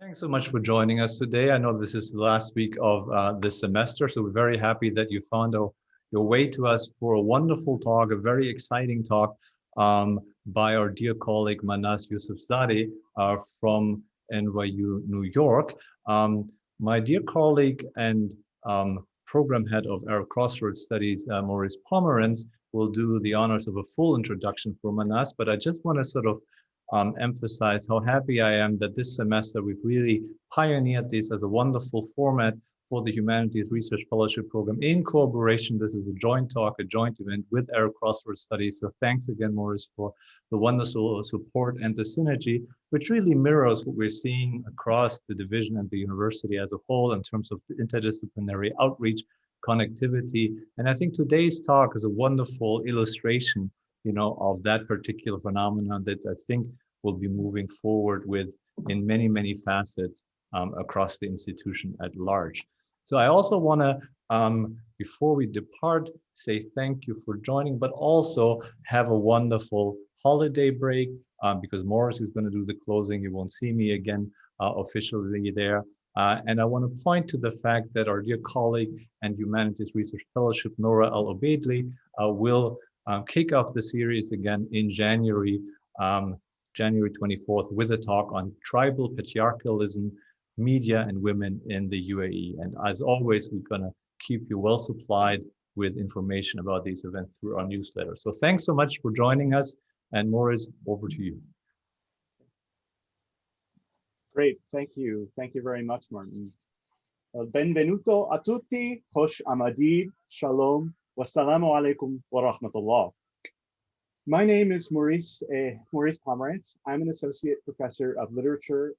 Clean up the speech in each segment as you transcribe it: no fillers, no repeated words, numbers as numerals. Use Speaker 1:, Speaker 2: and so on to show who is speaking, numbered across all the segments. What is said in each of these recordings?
Speaker 1: Thanks so much for joining us today. I know this is the last week of this semester, so we're very happy that you found your way to us for a wonderful talk, a very exciting talk by our dear colleague Mahnaz Yousefzadeh from NYU, New York. My dear colleague and program head of Arab Crossroads Studies, Maurice Pomerantz, will do the honors of a full introduction for Mahnaz, but I just want to sort of emphasize how happy I am that this semester we've really pioneered this as a wonderful format for the Humanities Research Fellowship Program in collaboration. This is a joint talk, a joint event with Arab Crossroads Studies. So thanks again, Maurice, for the wonderful support and the synergy, which really mirrors what we're seeing across the division and the university as a whole in terms of the interdisciplinary outreach, connectivity. And I think today's talk is a wonderful illustration of that particular phenomenon that I think will be moving forward with in many, many facets across the institution at large. So I also want to, before we depart, say thank you for joining, but also have a wonderful holiday break because Maurice is going to do the closing. You won't see me again officially there. And I want to point to the fact that our dear colleague and Humanities Research Fellowship, Nora Al-Obeidly, will kick off the series again in January, January 24th, with a talk on tribal patriarchalism, media, and women in the UAE. And as always, we're going to keep you well supplied with information about these events through our newsletter. So thanks so much for joining us. And Maurice, over to you.
Speaker 2: Great, thank you. Thank you very much, Martin. Benvenuto a tutti, Hosh Amadid, Shalom. Wassalamu alaikum wa rahmatullah. My name is Maurice Pomerantz. I'm an associate professor of literature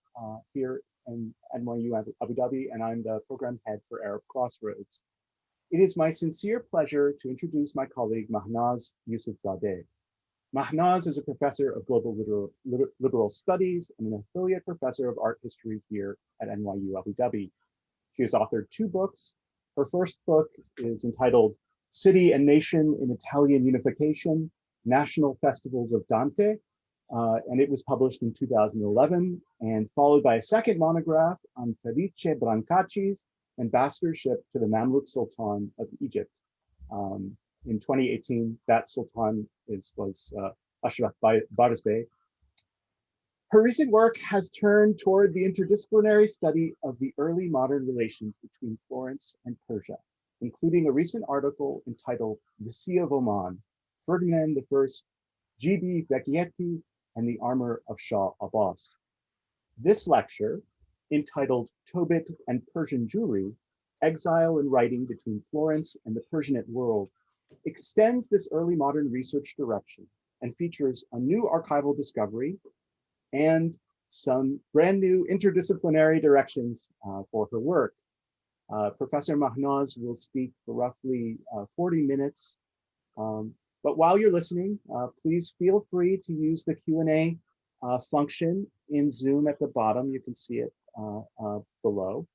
Speaker 2: here in NYU Abu Dhabi, and I'm the program head for Arab Crossroads. It is my sincere pleasure to introduce my colleague Mahnaz Yousefzadeh. Mahnaz is a professor of global liberal studies and an affiliate professor of art history here at NYU Abu Dhabi. She has authored 2 books. Her first book is entitled City and Nation in Italian Unification, National Festivals of Dante, and it was published in 2011, and followed by a second monograph on Felice Brancacci's ambassadorship to the Mamluk Sultan of Egypt. In 2018, that Sultan was Ashraf Barzbeh. Her recent work has turned toward the interdisciplinary study of the early modern relations between Florence and Persia, including a recent article entitled The Sea of Oman, Ferdinand I, G.B. Vecchietti, and the Armor of Shah Abbas. This lecture, entitled Tobit and Persian Jewry, Exile and Writing Between Florence and the Persianate World, extends this early modern research direction and features a new archival discovery and some brand new interdisciplinary directions for her work. Professor Mahnaz will speak for roughly 40 minutes. But while you're listening, please feel free to use the Q&A function in Zoom at the bottom. You can see it below.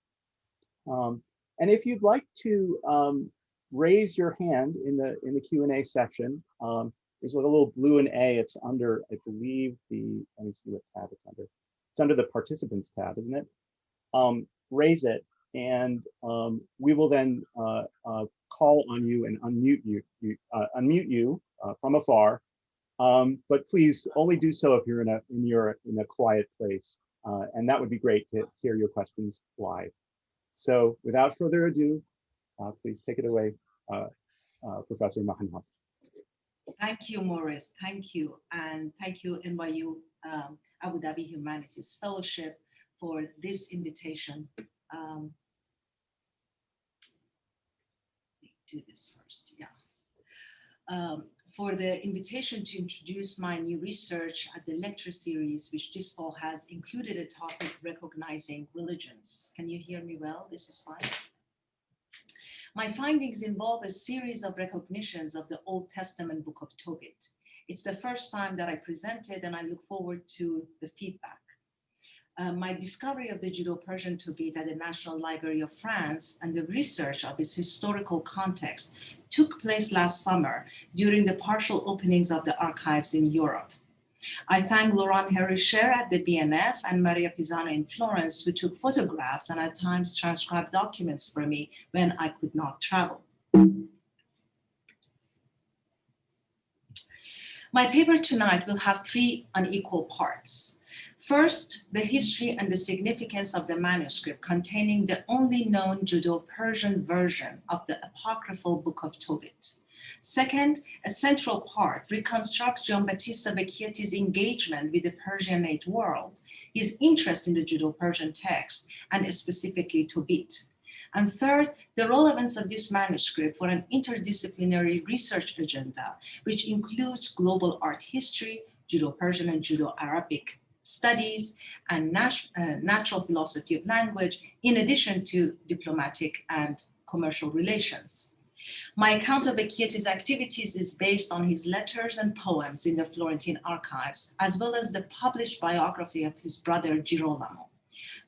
Speaker 2: And if you'd like to raise your hand in the Q&A section, there's a little blue and A. It's under, I believe, let me see what tab it's under. It's under the participants tab, isn't it? Raise it. And we will then call on you and unmute you from afar. But please only do so if you're in a quiet place, and that would be great to hear your questions live. So without further ado, please take it away, Professor Mahnaz.
Speaker 3: Thank you, Maurice. Thank you, and thank you, NYU Abu Dhabi Humanities Fellowship, for this invitation. Do this first, yeah. For the invitation to introduce my new research at the lecture series, which this fall has included a topic recognizing religions. Can you hear me well? This is fine. My findings involve a series of recognitions of the Old Testament book of Tobit. It's the first time that I presented, and I look forward to the feedback. My discovery of the Judeo-Persian Tobit at the National Library of France and the research of its historical context took place last summer during the partial openings of the archives in Europe. I thank Laurent Herricher at the BNF and Maria Pisano in Florence, who took photographs and at times transcribed documents for me when I could not travel. My paper tonight will have three unequal parts. First, the history and the significance of the manuscript containing the only known Judeo-Persian version of the apocryphal Book of Tobit. Second, a central part reconstructs Giambattista Vecchietti's engagement with the Persianate world, his interest in the Judeo-Persian text, and specifically Tobit. And third, the relevance of this manuscript for an interdisciplinary research agenda, which includes global art history, Judeo-Persian and Judeo-Arabic studies, and natural philosophy of language, in addition to diplomatic and commercial relations. My account of Vecchietti's activities is based on his letters and poems in the Florentine archives, as well as the published biography of his brother Girolamo.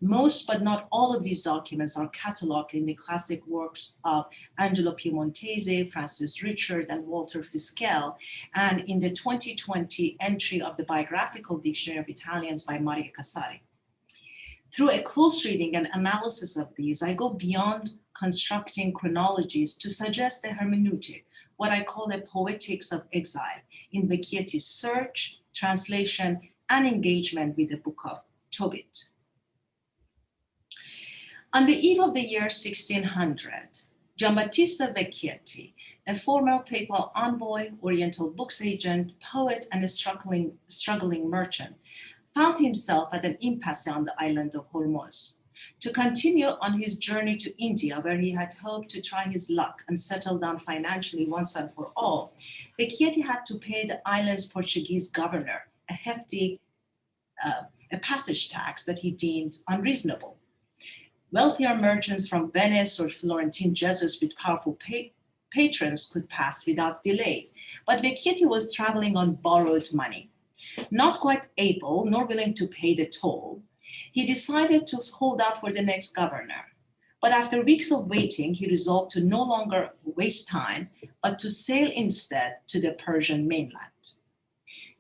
Speaker 3: Most, but not all of these documents are cataloged in the classic works of Angelo Piemontese, Francis Richard, and Walter Fiskel, and in the 2020 entry of the Biographical Dictionary of Italians by Maria Casari. Through a close reading and analysis of these, I go beyond constructing chronologies to suggest a hermeneutic, what I call the poetics of exile, in Vecchietti's search, translation, and engagement with the Book of Tobit. On the eve of the year 1600, Giambattista Vecchietti, a former papal envoy, Oriental books agent, poet, and a struggling merchant, found himself at an impasse on the island of Hormuz. To continue on his journey to India, where he had hoped to try his luck and settle down financially once and for all, Vecchietti had to pay the island's Portuguese governor a hefty passage tax that he deemed unreasonable. Wealthier merchants from Venice or Florentine Jesuits with powerful patrons could pass without delay, but Vecchietti was traveling on borrowed money. Not quite able nor willing to pay the toll, he decided to hold out for the next governor. But after weeks of waiting, he resolved to no longer waste time, but to sail instead to the Persian mainland.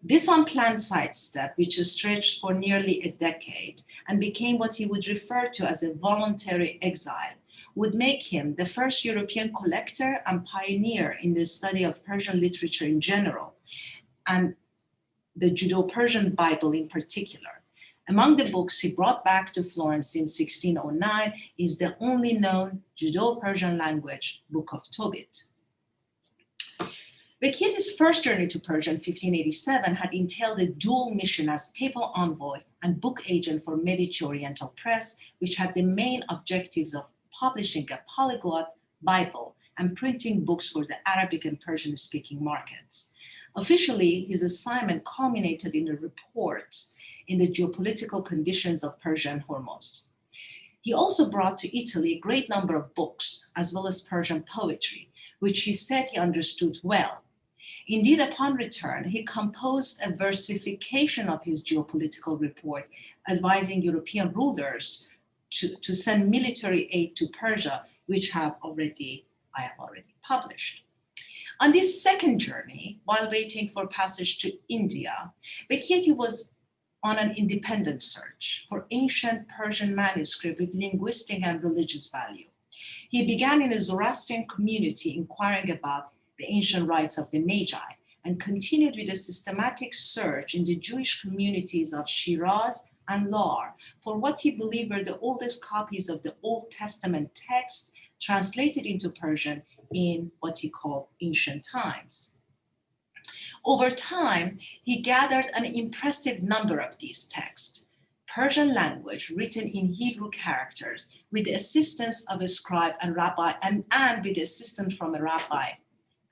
Speaker 3: This unplanned sidestep, which stretched for nearly a decade and became what he would refer to as a voluntary exile, would make him the first European collector and pioneer in the study of Persian literature in general, and the Judeo-Persian Bible in particular. Among the books he brought back to Florence in 1609 is the only known Judeo-Persian language Book of Tobit. Vecchietti's first journey to Persia in 1587 had entailed a dual mission as papal envoy and book agent for Medici Oriental Press, which had the main objectives of publishing a polyglot Bible and printing books for the Arabic and Persian-speaking markets. Officially, his assignment culminated in a report in the geopolitical conditions of Persia and Hormuz. He also brought to Italy a great number of books, as well as Persian poetry, which he said he understood well. Indeed, upon return, he composed a versification of his geopolitical report, advising European rulers to send military aid to Persia, which I have already published. On this second journey, while waiting for passage to India, Vecchietti was on an independent search for ancient Persian manuscript with linguistic and religious value. He began in a Zoroastrian community inquiring about the ancient rites of the Magi, and continued with a systematic search in the Jewish communities of Shiraz and Lar for what he believed were the oldest copies of the Old Testament text translated into Persian in what he called ancient times. Over time, he gathered an impressive number of these texts, Persian language written in Hebrew characters with the assistance of a scribe and rabbi, and with the assistance from a rabbi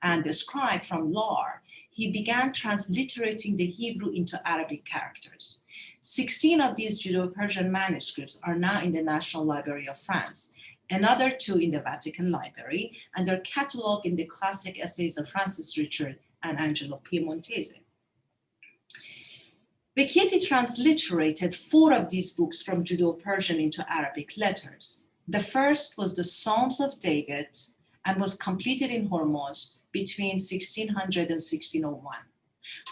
Speaker 3: and the scribe from Lar, he began transliterating the Hebrew into Arabic characters. 16 of these Judeo-Persian manuscripts are now in the National Library of France, another 2 in the Vatican Library, and are cataloged in the classic essays of Francis Richard and Angelo Piemontese. Vecchietti transliterated 4 of these books from Judeo-Persian into Arabic letters. The first was the Psalms of David and was completed in Hormuz between 1600 and 1601.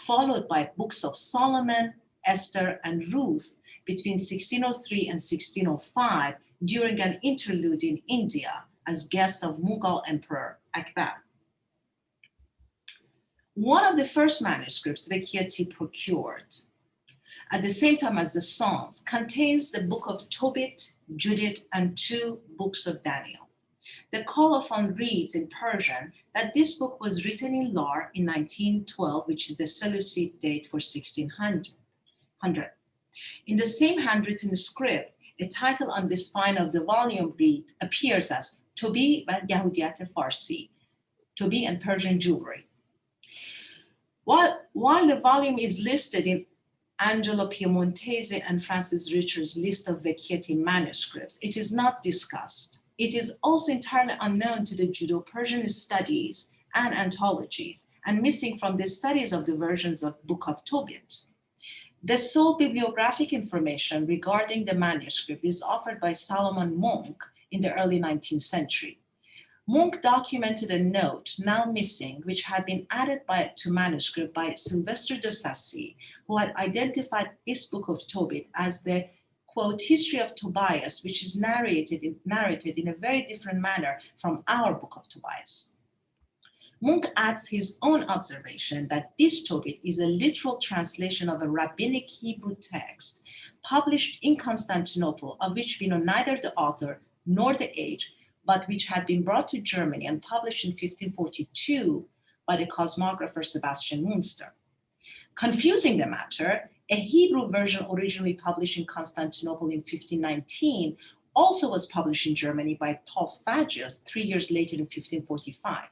Speaker 3: followed by books of Solomon, Esther, and Ruth between 1603 and 1605 during an interlude in India as guest of Mughal Emperor Akbar. One of the first manuscripts Vecchietti procured at the same time as the Psalms contains the book of Tobit, Judith, and 2 books of Daniel. The colophon reads in Persian that this book was written in Lar in 1912, which is the Seleucid date for 1600. In the same handwritten script, a title on the spine of the volume appears as Tobi and Yahudiyat-e Tobi and Persian Jewry. While the volume is listed in Angelo Piemontese and Francis Richard's list of Vecchietti manuscripts, it is not discussed. It is also entirely unknown to the Judeo-Persian studies and anthologies, and missing from the studies of the versions of Book of Tobit. The sole bibliographic information regarding the manuscript is offered by Salomon Munk in the early 19th century. Munk documented a note, now missing, which had been added to manuscript by Sylvester de Sacy, who had identified this book of Tobit as the, quote, history of Tobias, which is narrated in a very different manner from our book of Tobias. Munk adds his own observation that this Tobit is a literal translation of a rabbinic Hebrew text published in Constantinople, of which we know neither the author nor the age, but which had been brought to Germany and published in 1542 by the cosmographer Sebastian Münster. Confusing the matter, a Hebrew version originally published in Constantinople in 1519 also was published in Germany by Paul Fagius 3 years later in 1545.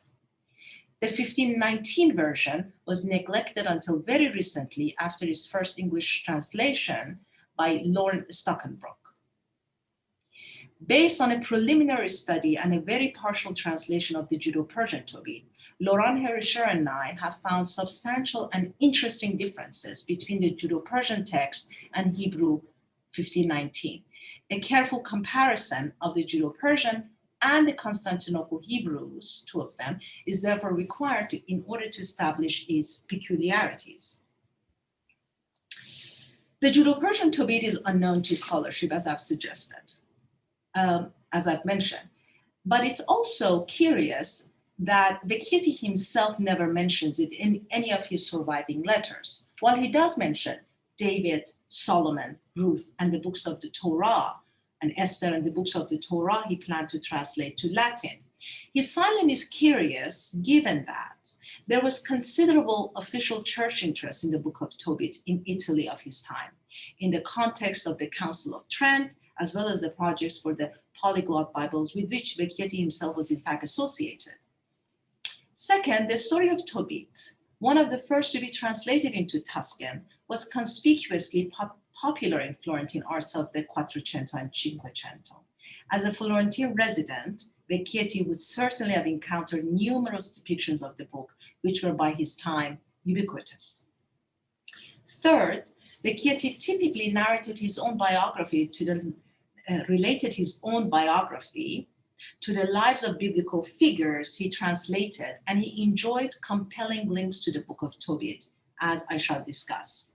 Speaker 3: The 1519 version was neglected until very recently after its first English translation by Lorne Stockenbrook. Based on a preliminary study and a very partial translation of the Judeo-Persian Tobit, Laurent Herischer and I have found substantial and interesting differences between the Judeo-Persian text and Hebrew 1519. A careful comparison of the Judeo-Persian and the Constantinople Hebrews, 2 of them, is therefore required in order to establish its peculiarities. The Judeo-Persian Tobit is unknown to scholarship, as I've suggested. As I've mentioned. But it's also curious that Vecchietti himself never mentions it in any of his surviving letters. While he does mention David, Solomon, Ruth, and the books of the Torah, and Esther and the books of the Torah he planned to translate to Latin. His silence is curious given that there was considerable official church interest in the Book of Tobit in Italy of his time, in the context of the Council of Trent, as well as the projects for the polyglot Bibles with which Vecchietti himself was in fact associated. Second, the story of Tobit, one of the first to be translated into Tuscan, was conspicuously popular in Florentine arts of the Quattrocento and Cinquecento. As a Florentine resident, Vecchietti would certainly have encountered numerous depictions of the book, which were by his time ubiquitous. Third, Vecchietti typically narrated his own biography related his own biography to the lives of biblical figures he translated, and he enjoyed compelling links to the Book of Tobit, as I shall discuss.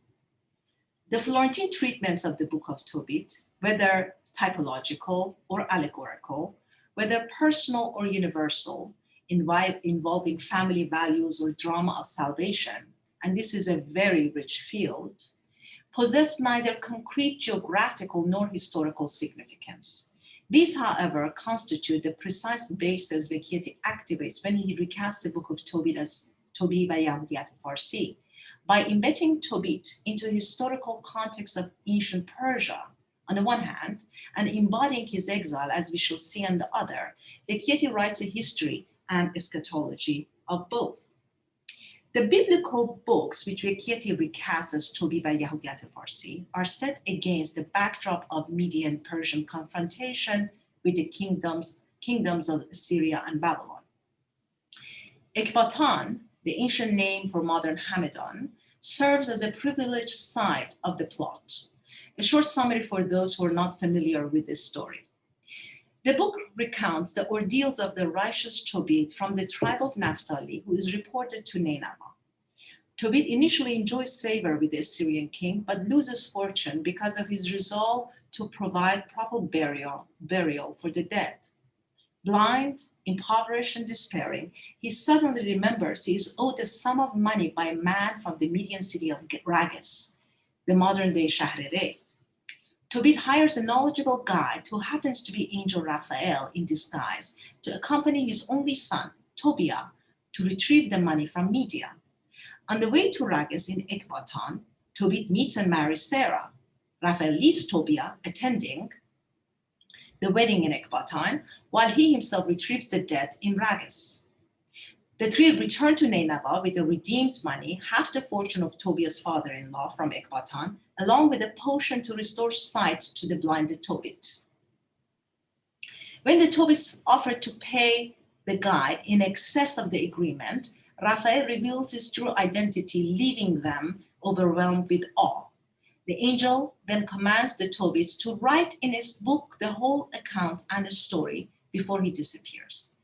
Speaker 3: The Florentine treatments of the Book of Tobit, whether typological or allegorical, whether personal or universal, involving family values or drama of salvation, and this is a very rich field, possess neither concrete geographical nor historical significance. These, however, constitute the precise basis Vecchietti activates when he recasts the Book of Tobit as Tobi by Yahudiyat-e by embedding Tobit into historical context of ancient Persia on the one hand, and embodying his exile, as we shall see, on the other. Vecchietti writes a history and eschatology of both. The biblical books which Vecchietti recasts as Tobi by Yahudiyat-e are set against the backdrop of Median Persian confrontation with the kingdoms of Syria and Babylon. Ekbatan, the ancient name for modern Hamadan, serves as a privileged side of the plot. A short summary for those who are not familiar with this story. The book recounts the ordeals of the righteous Tobit from the tribe of Naphtali, who is reported to Nineveh. Tobit initially enjoys favor with the Assyrian king, but loses fortune because of his resolve to provide proper burial for the dead. Blind, impoverished, and despairing, he suddenly remembers he is owed a sum of money by a man from the Median city of Ragas, the modern-day Shahrire. Tobit hires a knowledgeable guide who happens to be Angel Raphael in disguise to accompany his only son, Tobias, to retrieve the money from Media. On the way to Ragas in Ekbatan, Tobit meets and marries Sarah. Raphael leaves Tobias attending the wedding in Ekbatan, while he himself retrieves the dead in Ragas. The three return to Nineveh with the redeemed money, half the fortune of Tobias' father-in-law from Ekbatan, along with a potion to restore sight to the blinded Tobit. When the Tobias offered to pay the guide in excess of the agreement, Raphael reveals his true identity, leaving them overwhelmed with awe. The angel then commands the Tobias to write in his book the whole account and the story before he disappears.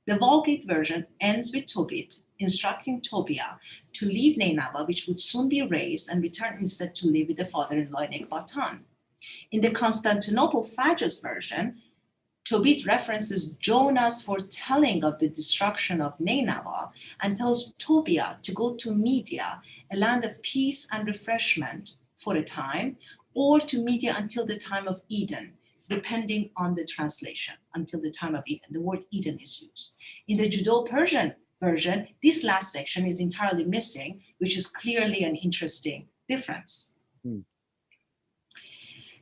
Speaker 3: The Vulgate version ends with Tobit instructing Tobias to leave Nineveh, which would soon be razed, and return instead to live with the father-in-law in Ekbatan. In the Constantinople Faggus version, Tobit references Jonah's foretelling of the destruction of Nineveh and tells Tobias to go to Media, a land of peace and refreshment for a time, or to Media until the time of Eden, depending on the translation, until the time of Eden. The word Eden is used. In the Judeo-Persian version, this last section is entirely missing, which is clearly an interesting difference.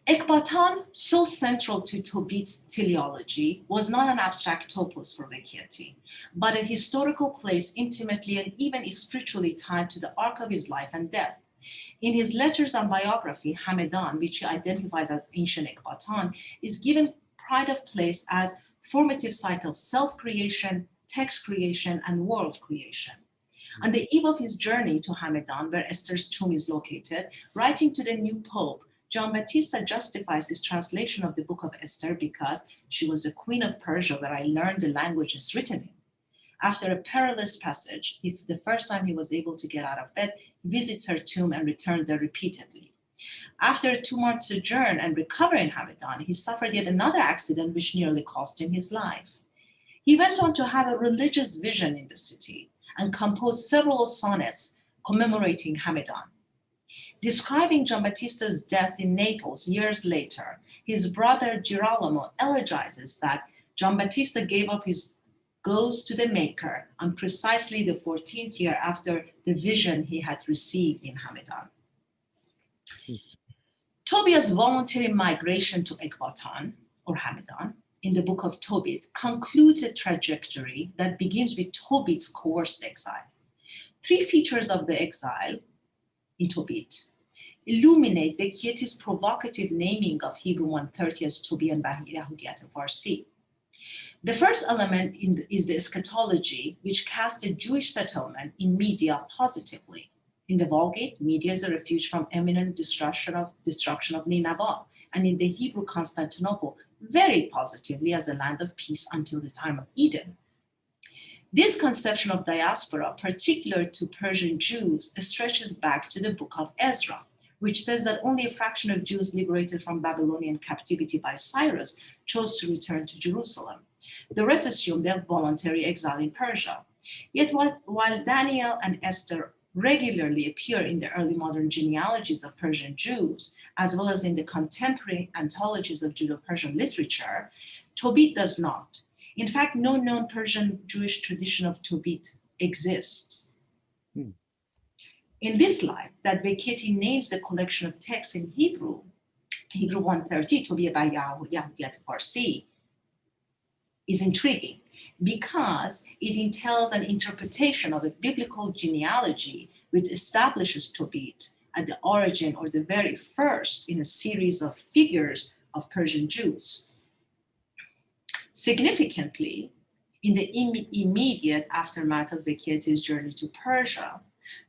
Speaker 3: Ekbatan, so central to Tobit's teleology, was not an abstract topos for Vecchietti, but a historical place intimately and even spiritually tied to the arc of his life and death. In his letters and biography, Hamedan, which he identifies as ancient Ekbatan, is given pride of place as formative site of self-creation, text creation, and world creation. On the eve of his journey to Hamedan, where Esther's tomb is located, writing to the new pope, Giambattista justifies his translation of the book of Esther because she was the queen of Persia, where I learned the language is written in. After a perilous passage, the first time he was able to get out of bed, he visits her tomb and returned there repeatedly. After a 2-month sojourn and recovery in Hamedan, he suffered yet another accident which nearly cost him his life. He went on to have a religious vision in the city and composed several sonnets commemorating Hamedan. Describing Giambattista's death in Naples years later, his brother Girolamo elegizes that Giambattista gave up his ghost to the Maker on precisely the 14th year after the vision he had received in Hamedan. Tobias' voluntary migration to Ekbatan, or Hamedan, in the book of Tobit, concludes a trajectory that begins with Tobit's coerced exile. 3 features of the exile in Tobit illuminate Vecchietti's provocative naming of Hebrew 130 as Tobi and Persian. The first element is the eschatology, which casts a Jewish settlement in Media positively. In the Vulgate, Media is a refuge from imminent destruction of Nineveh, and in the Hebrew Constantinople, very positively as a land of peace until the time of Eden. This conception of diaspora, particular to Persian Jews, stretches back to the book of Ezra, which says that only a fraction of Jews liberated from Babylonian captivity by Cyrus chose to return to Jerusalem. The rest assumed their voluntary exile in Persia. Yet while Daniel and Esther regularly appear in the early modern genealogies of Persian Jews, as well as in the contemporary anthologies of Judeo-Persian literature, Tobit does not. In fact, no known Persian Jewish tradition of Tobit exists. In this light, that Vecchietti names the collection of texts in Hebrew 130, Tobi and Persian, is intriguing because it entails an interpretation of a biblical genealogy which establishes Tobit at the origin or the very first in a series of figures of Persian Jews. Significantly, in the immediate aftermath of Vecchietti's journey to Persia,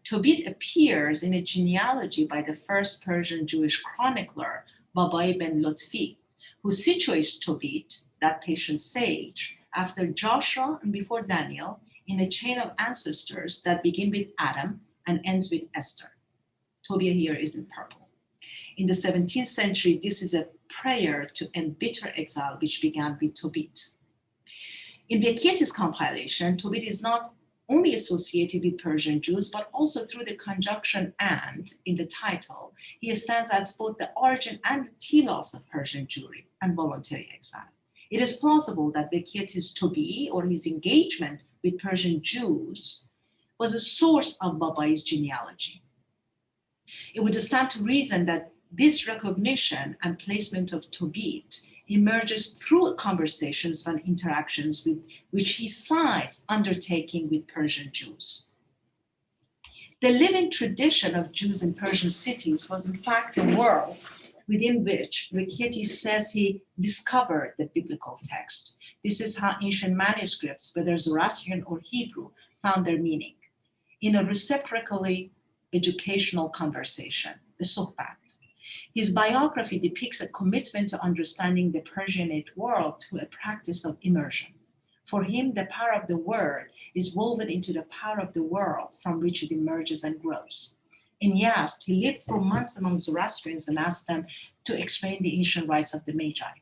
Speaker 3: Tobit appears in a genealogy by the first Persian Jewish chronicler, Babai ben Lotfi, who situates Tobit, that patient sage, after Joshua and before Daniel, in a chain of ancestors that begin with Adam and ends with Esther. Tobi here is in purple. In the 17th century, this is a prayer to end bitter exile, which began with Tobit. In Vecchietti's compilation, Tobit is not only associated with Persian Jews, but also through the conjunction "and" in the title, he stands as both the origin and the telos of Persian Jewry and voluntary exile. It is plausible that Vecchietti's Tobi, or his engagement with Persian Jews, was a source of Babai's genealogy. It would stand to reason that this recognition and placement of Tobit emerges through conversations and interactions with which he cites undertaking with Persian Jews. The living tradition of Jews in Persian cities was in fact the world within which Vecchietti says he discovered the biblical text. This is how ancient manuscripts, whether Zoroastrian or Hebrew, found their meaning, in a reciprocally educational conversation, the sohbat. His biography depicts a commitment to understanding the Persianate world through a practice of immersion. For him, the power of the word is woven into the power of the world from which it emerges and grows. In Yazd, he lived for months among Zoroastrians and asked them to explain the ancient rites of the Magi.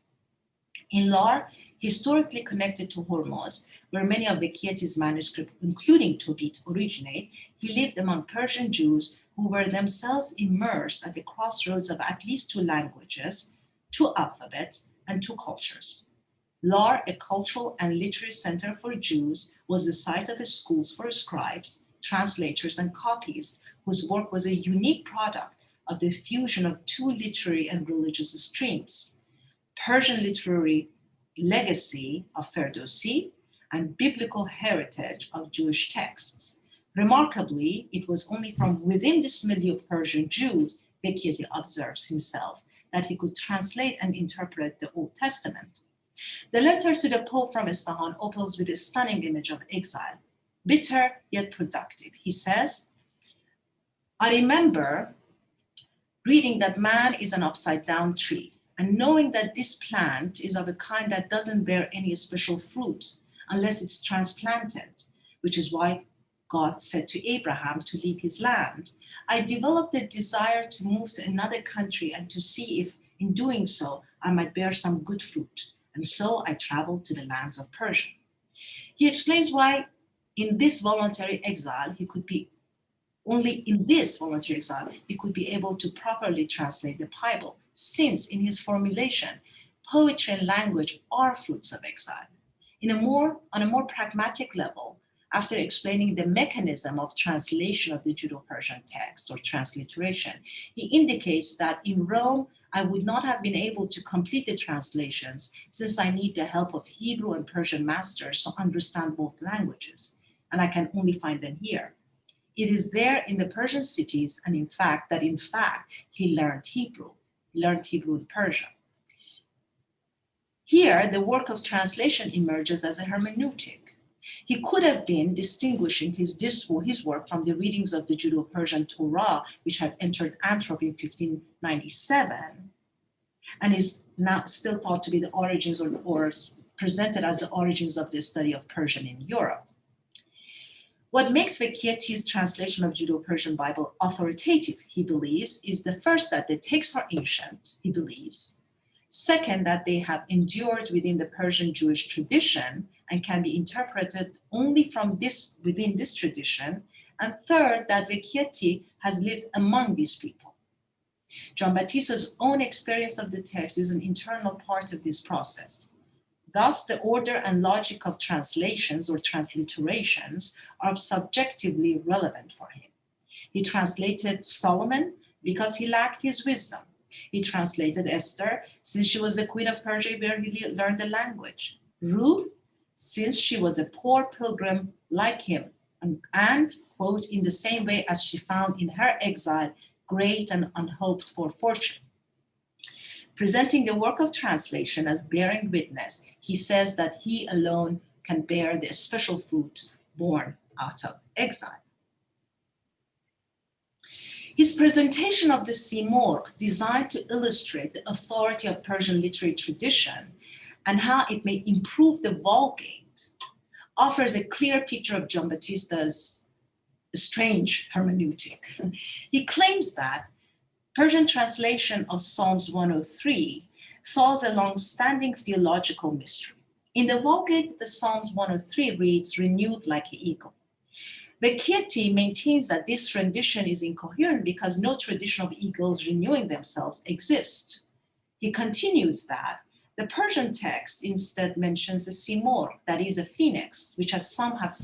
Speaker 3: In Lar, historically connected to Hormuz, where many of Vecchietti's manuscripts, including Tobit, originate, he lived among Persian Jews who were themselves immersed at the crossroads of at least two languages, two alphabets, and two cultures. Lar, a cultural and literary center for Jews, was the site of schools for scribes, translators, and copyists, whose work was a unique product of the fusion of two literary and religious streams: Persian literary legacy of Ferdowsi and biblical heritage of Jewish texts. Remarkably, it was only from within this milieu of Persian Jews, Vecchietti observes himself, that he could translate and interpret the Old Testament. The letter to the Pope from Isfahan opens with a stunning image of exile, bitter yet productive. He says, "I remember reading that man is an upside-down tree, and knowing that this plant is of a kind that doesn't bear any special fruit unless it's transplanted, which is why God said to Abraham to leave his land, I developed a desire to move to another country and to see if, in doing so, I might bear some good fruit. And so I traveled to the lands of Persia." He explains why in this voluntary exile, he could be able to properly translate the Bible, since in his formulation, poetry and language are fruits of exile. On a more pragmatic level, after explaining the mechanism of translation of the Judeo-Persian text or transliteration, he indicates that in Rome, I would not have been able to complete the translations since I need the help of Hebrew and Persian masters to understand both languages, and I can only find them here. It is there in the Persian cities, and in fact, he learned Hebrew in Persia. Here, the work of translation emerges as a hermeneutic. He could have been distinguishing his work from the readings of the Judeo-Persian Torah, which had entered Antwerp in 1597, and is now still thought to be the origins or presented as the origins of the study of Persian in Europe. What makes Vecchietti's translation of Judeo-Persian Bible authoritative, he believes, is the first, that the texts are ancient, he believes. Second, that they have endured within the Persian Jewish tradition and can be interpreted only within this tradition. And third, that Vecchietti has lived among these people. Giambattista's own experience of the text is an internal part of this process. Thus, the order and logic of translations or transliterations are subjectively relevant for him. He translated Solomon because he lacked his wisdom. He translated Esther since she was the queen of Persia where he learned the language. Ruth, since she was a poor pilgrim like him, and quote, in the same way as she found in her exile great and unhoped for fortune. Presenting the work of translation as bearing witness, he says that he alone can bear the special fruit born out of exile. His presentation of the Simorgh, designed to illustrate the authority of Persian literary tradition and how it may improve the Vulgate, offers a clear picture of Giambattista's strange hermeneutic. He claims that Persian translation of Psalms 103 solves a long-standing theological mystery. In the Vulgate, the Psalms 103 reads, renewed like an eagle. Vecchietti maintains that this rendition is incoherent because no tradition of eagles renewing themselves exists. He continues that the Persian text instead mentions a simor, that is a phoenix, which as some have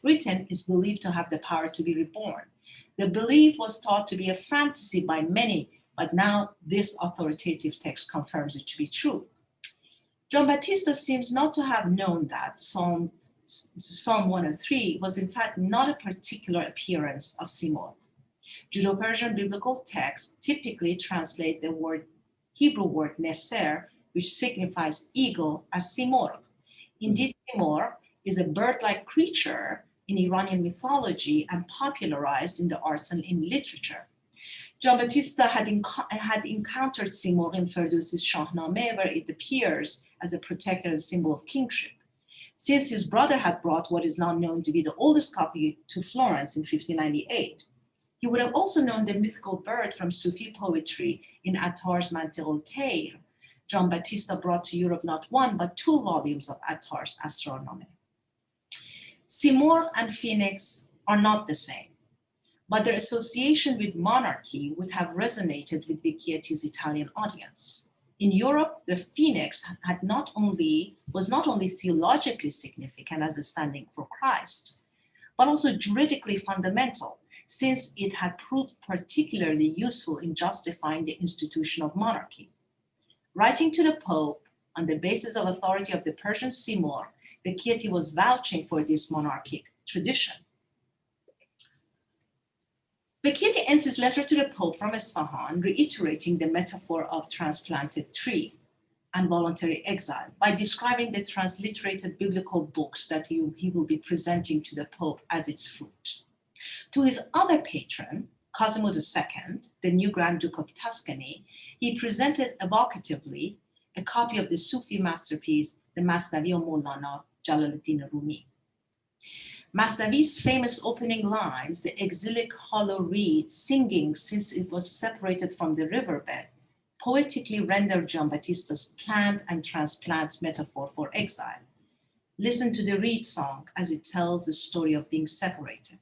Speaker 3: written is believed to have the power to be reborn. The belief was thought to be a fantasy by many, but now this authoritative text confirms it to be true. Giambattista seems not to have known that Psalm 103 was in fact not a particular appearance of simor. Judeo-Persian biblical texts typically translate the Hebrew word neser, which signifies eagle, as simor. Indeed, simor is a bird-like creature in Iranian mythology and popularized in the arts and in literature. Giambattista had encountered simor in Ferdowsi's Shahnameh, where it appears as a protector and symbol of kingship. Since his brother had brought what is now known to be the oldest copy to Florence in 1598, he would have also known the mythical bird from Sufi poetry in Attar's Mantiqul Tayr. Giambattista brought to Europe not one, but 2 volumes of Attar's Astronomy. Simor and phoenix are not the same, but their association with monarchy would have resonated with Vecchietti's Italian audience. In Europe, the phoenix was not only theologically significant as a standing for Christ, but also juridically fundamental, since it had proved particularly useful in justifying the institution of monarchy. Writing to the Pope on the basis of authority of the Persian simor, Vecchietti was vouching for this monarchic tradition. Vecchietti ends his letter to the Pope from Isfahan, reiterating the metaphor of transplanted tree and voluntary exile by describing the transliterated biblical books that he will be presenting to the Pope as its fruit. To his other patron, Cosimo II, the new Grand Duke of Tuscany, he presented evocatively a copy of the Sufi masterpiece, the Masnavi of Maulana Jalaluddin Rumi. Masnavi's famous opening lines, the exilic hollow reed singing since it was separated from the riverbed, poetically render Giambattista's plant and transplant metaphor for exile. Listen to the reed song as it tells the story of being separated.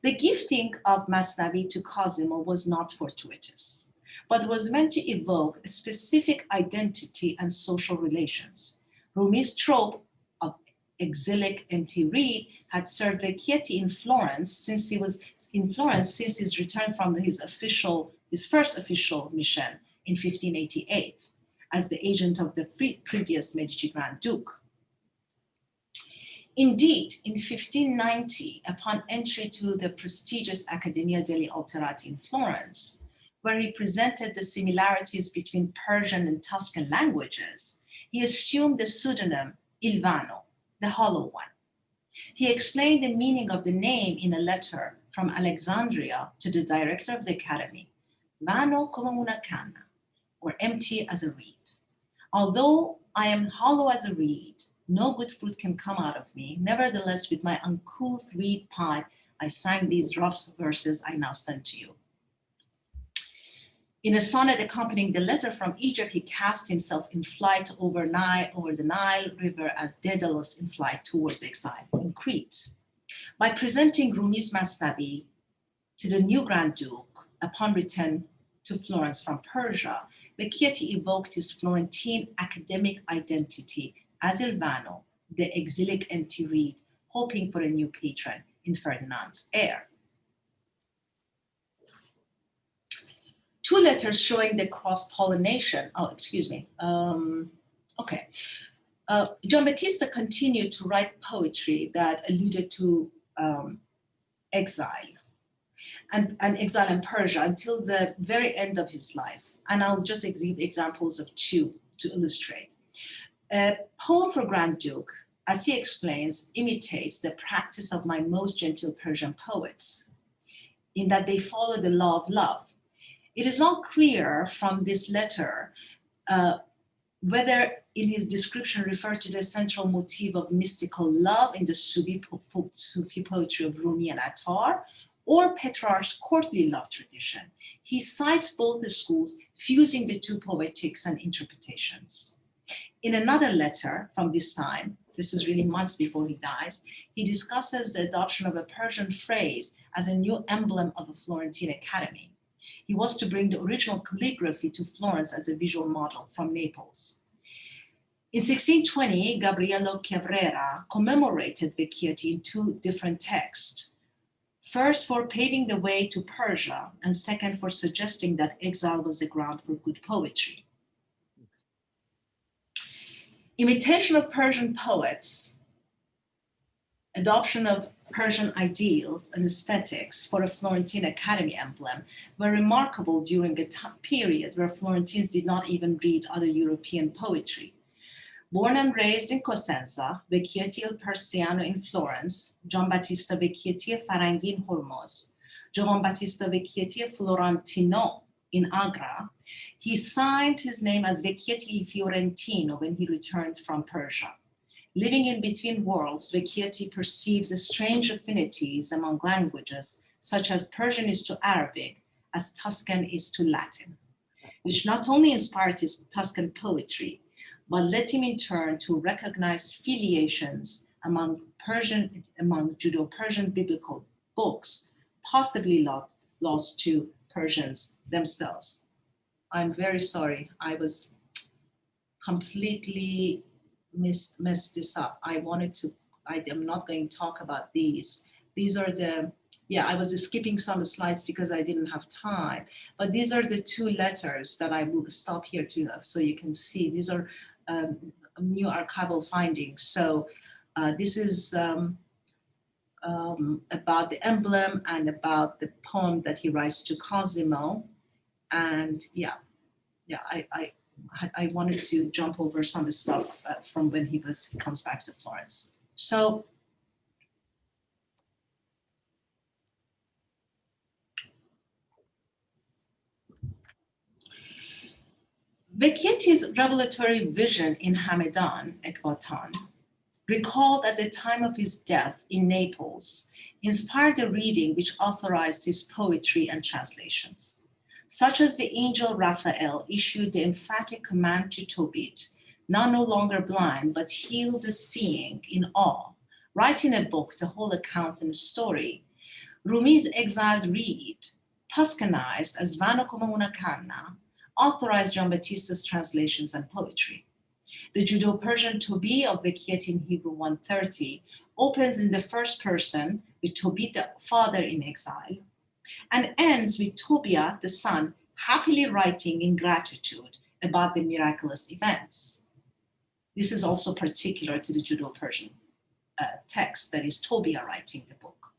Speaker 3: The gifting of Masnavi to Cosimo was not fortuitous, but was meant to evoke a specific identity and social relations. Rumi's trope of exilic empty reed had served Vecchietti in Florence since his return from his first official mission in 1588 as the agent of the previous Medici Grand Duke. Indeed, in 1590, upon entry to the prestigious Accademia degli Alterati in Florence, where he presented the similarities between Persian and Tuscan languages, he assumed the pseudonym Il Vano, the Hollow One. He explained the meaning of the name in a letter from Alexandria to the director of the academy, Vano come una canna, or empty as a reed. Although I am hollow as a reed, no good fruit can come out of me. Nevertheless, with my uncouth reed pipe, I sang these rough verses I now send to you. In a sonnet accompanying the letter from Egypt, he cast himself in flight over the Nile River as Daedalus in flight towards exile in Crete. By presenting Rumi's Masnavi to the new Grand Duke upon return to Florence from Persia, Vecchietti evoked his Florentine academic identity as Il Vano, the exilic empty reed, hoping for a new patron in Ferdinand's heir. 2 letters showing the cross-pollination. Giambattista continued to write poetry that alluded to exile and exile in Persia until the very end of his life. And I'll just give examples of 2 to illustrate. A poem for Grand Duke, as he explains, imitates the practice of my most gentle Persian poets, in that they follow the law of love. It is not clear from this letter whether in his description referred to the central motif of mystical love in the Sufi poetry of Rumi and Attar, or Petrarch's courtly love tradition. He cites both the schools, fusing the two poetics and interpretations. In another letter from this time, this is really months before he dies, he discusses the adoption of a Persian phrase as a new emblem of a Florentine academy. He was to bring the original calligraphy to Florence as a visual model from Naples. In 1620, Gabriello Cabrera commemorated Vecchietti in two different texts. First, for paving the way to Persia, and second, for suggesting that exile was the ground for good poetry. Imitation of Persian poets, adoption of Persian ideals and aesthetics for a Florentine Academy emblem were remarkable during a period where Florentines did not even read other European poetry. Born and raised in Cosenza, Vecchietti il Persiano in Florence, Giambattista Vecchietti Farangi in Hormuz, Giambattista Vecchietti Florentino in Agra, he signed his name as Vecchietti Fiorentino when he returned from Persia. Living in between worlds, Vecchietti perceived the strange affinities among languages, such as Persian is to Arabic, as Tuscan is to Latin, which not only inspired his Tuscan poetry, but led him in turn to recognize filiations among Judeo-Persian biblical books, possibly lost to Persians themselves. I'm very sorry, I was completely messed this up. I am not going to talk about these. These are I was skipping some slides because I didn't have time, but these are the two letters that I will stop here so you can see. These are new archival findings. So this is about the emblem and about the poem that he writes to Cosimo. And I wanted to jump over some stuff from when he comes back to Florence. So Vecchietti's revelatory vision in Hamadan, Ekbatan, recalled at the time of his death in Naples, inspired a reading which authorized his poetry and translations, such as the angel Raphael issued the emphatic command to Tobit, now no longer blind, but healed the seeing in awe, write in a book the whole account and story. Rumi's exiled reed, Tuscanized as Vano come una canna, authorized Giambattista's translations and poetry. The Judeo-Persian Tobi of Vecchietti in Hebrew 130 opens in the first person with Tobit, the father in exile, and ends with Tobias, the son, happily writing in gratitude about the miraculous events. This is also particular to the Judeo-Persian text, that is Tobias writing the book.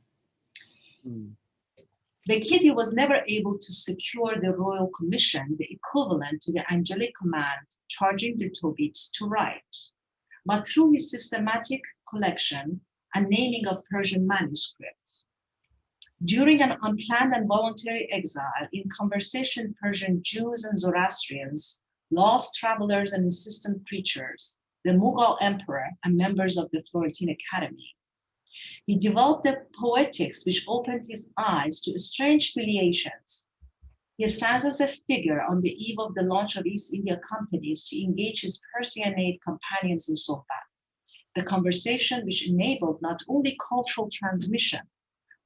Speaker 3: Vecchietti was never able to secure the royal commission, the equivalent to the angelic command charging the Tobits to write, but through his systematic collection and naming of Persian manuscripts. During an unplanned and voluntary exile, in conversation Persian Jews and Zoroastrians, lost travelers and insistent preachers, the Mughal emperor and members of the Florentine Academy, he developed a poetics which opened his eyes to strange filiations. He stands as a figure on the eve of the launch of East India companies to engage his Persianate companions in Sohbat, the conversation which enabled not only cultural transmission,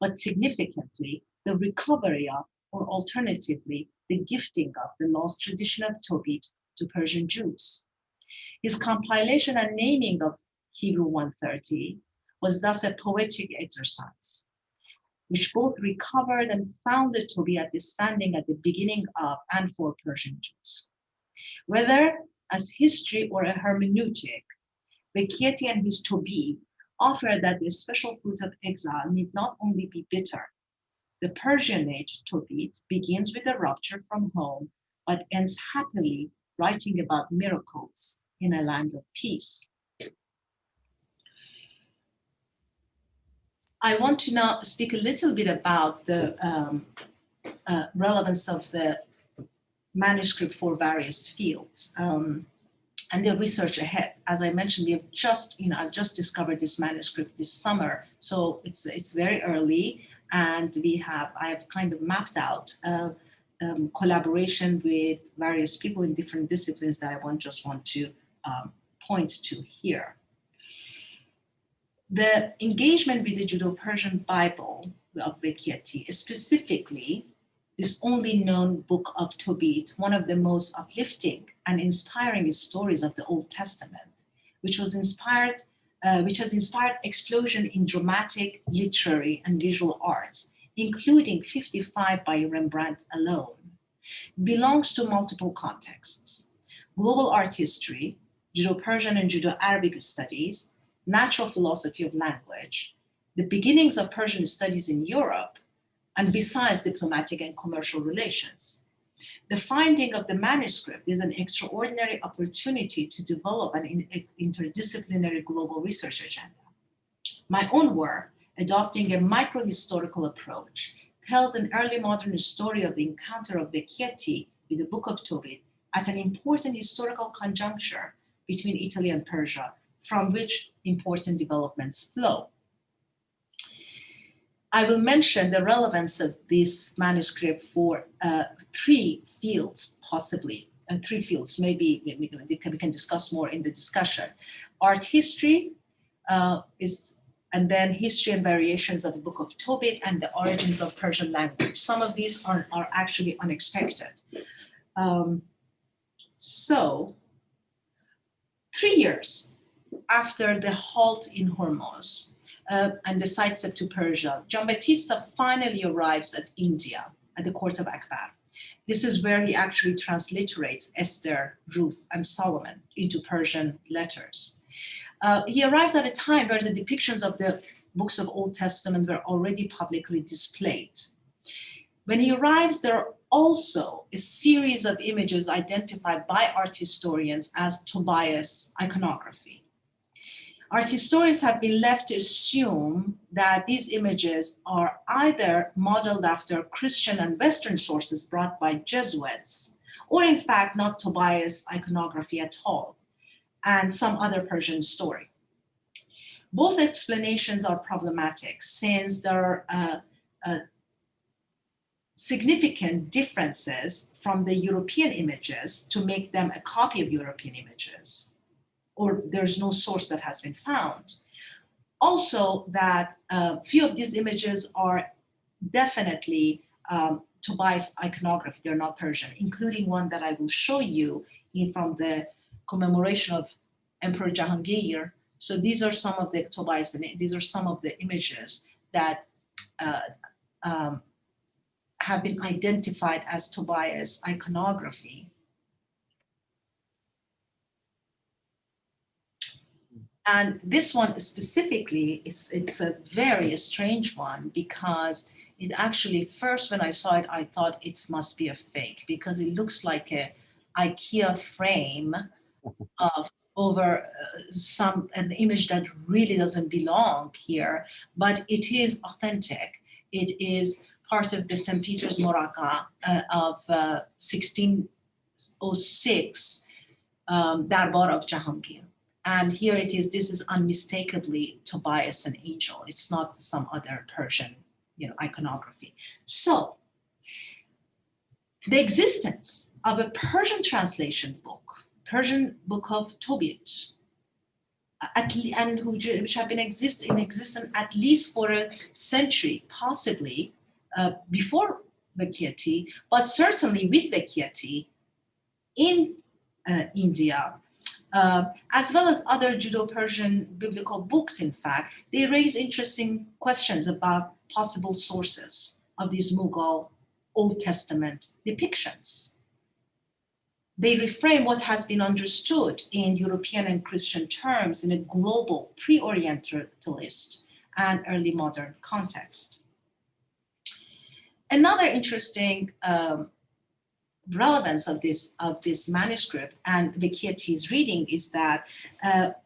Speaker 3: but significantly the recovery of, or alternatively, the gifting of the lost tradition of Tobit to Persian Jews. His compilation and naming of Hebrew 130 was thus a poetic exercise, which both recovered and founded Tobias standing at the beginning of and for Persian Jews. Whether as history or a hermeneutic, Vecchietti and his Tobi offer that the special fruit of exile need not only be bitter. The Persianate Tobit begins with a rupture from home, but ends happily writing about miracles in a land of peace. I want to now speak a little bit about the relevance of the manuscript for various fields. and the research ahead. As I mentioned, we have just, I've just discovered this manuscript this summer, so it's very early, and I have kind of mapped out collaboration with various people in different disciplines that I just want to point to here. The engagement with the Judeo-Persian Bible of Vecchietti, specifically this only known book of Tobit, one of the most uplifting and inspiring stories of the Old Testament, which has inspired explosion in dramatic, literary, and visual arts, including 55 by Rembrandt alone, belongs to multiple contexts: global art history, Judeo-Persian and Judeo-Arabic studies, natural philosophy of language, the beginnings of Persian studies in Europe, and besides diplomatic and commercial relations. The finding of the manuscript is an extraordinary opportunity to develop an interdisciplinary global research agenda. My own work, adopting a micro-historical approach, tells an early modern story of the encounter of Vecchietti with the Book of Tobit at an important historical conjuncture between Italy and Persia, from which important developments flow. I will mention the relevance of this manuscript for three fields, possibly, and three fields, maybe we can discuss more in the discussion. Art history and then history and variations of the Book of Tobit, and the origins of Persian language. Some of these are actually unexpected. So 3 years after the halt in Hormuz, and the sidestep to Persia, Giambattista finally arrives at India, at the court of Akbar. This is where he actually transliterates Esther, Ruth, and Solomon into Persian letters. He arrives at a time where the depictions of the books of Old Testament were already publicly displayed. When he arrives, there are also a series of images identified by art historians as Tobias iconography. Art historians have been left to assume that these images are either modeled after Christian and Western sources brought by Jesuits, or in fact not Tobias iconography at all, and some other Persian story. Both explanations are problematic, since there are significant differences from the European images to make them a copy of European images, or there's no source that has been found. Also, that few of these images are definitely Tobias iconography, they're not Persian, including one that I will show you from the commemoration of Emperor Jahangir. So these are some of the Tobias, and these are some of the images that have been identified as Tobias iconography. And this one specifically, it's a very strange one, because it actually, first when I saw it, I thought it must be a fake, because it looks like a IKEA frame of over an image that really doesn't belong here, but it is authentic. It is part of the St. Peter's Moraga of 1606, Darbar of Jahangir. And here it is, this is unmistakably Tobias, an angel. It's not some other Persian, iconography. So the existence of a Persian translation book, Persian book of Tobit, which have been in existence at least for a century, possibly before Vecchietti, but certainly with Vecchietti in India, as well as other Judeo-Persian biblical books, in fact, they raise interesting questions about possible sources of these Mughal Old Testament depictions. They reframe what has been understood in European and Christian terms in a global, pre-Orientalist and early modern context. Another interesting relevance of this manuscript and Vecchietti's reading is that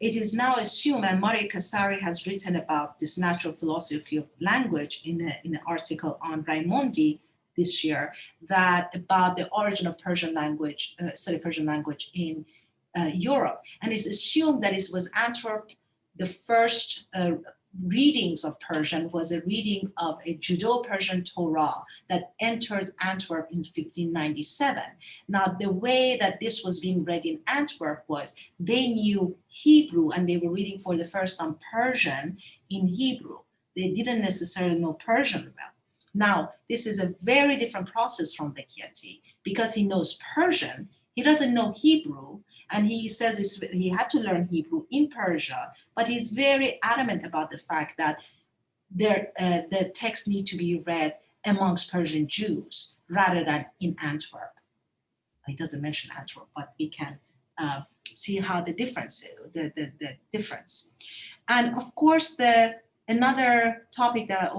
Speaker 3: it is now assumed, and Maurice Casari has written about this natural philosophy of language in an article on Raimondi this year, that about the origin of Persian language in Europe. And it's assumed that it was Antwerp, the first readings of Persian was a reading of a Judeo-Persian Torah that entered Antwerp in 1597. Now, the way that this was being read in Antwerp was they knew Hebrew and they were reading for the first time Persian in Hebrew. They didn't necessarily know Persian well. Now, this is a very different process from Vecchietti because he knows Persian. He doesn't know Hebrew, and he says he had to learn Hebrew in Persia, but he's very adamant about the fact that the texts need to be read amongst Persian Jews rather than in Antwerp. He doesn't mention Antwerp, but we can see how the difference is, the difference. And of course, another topic that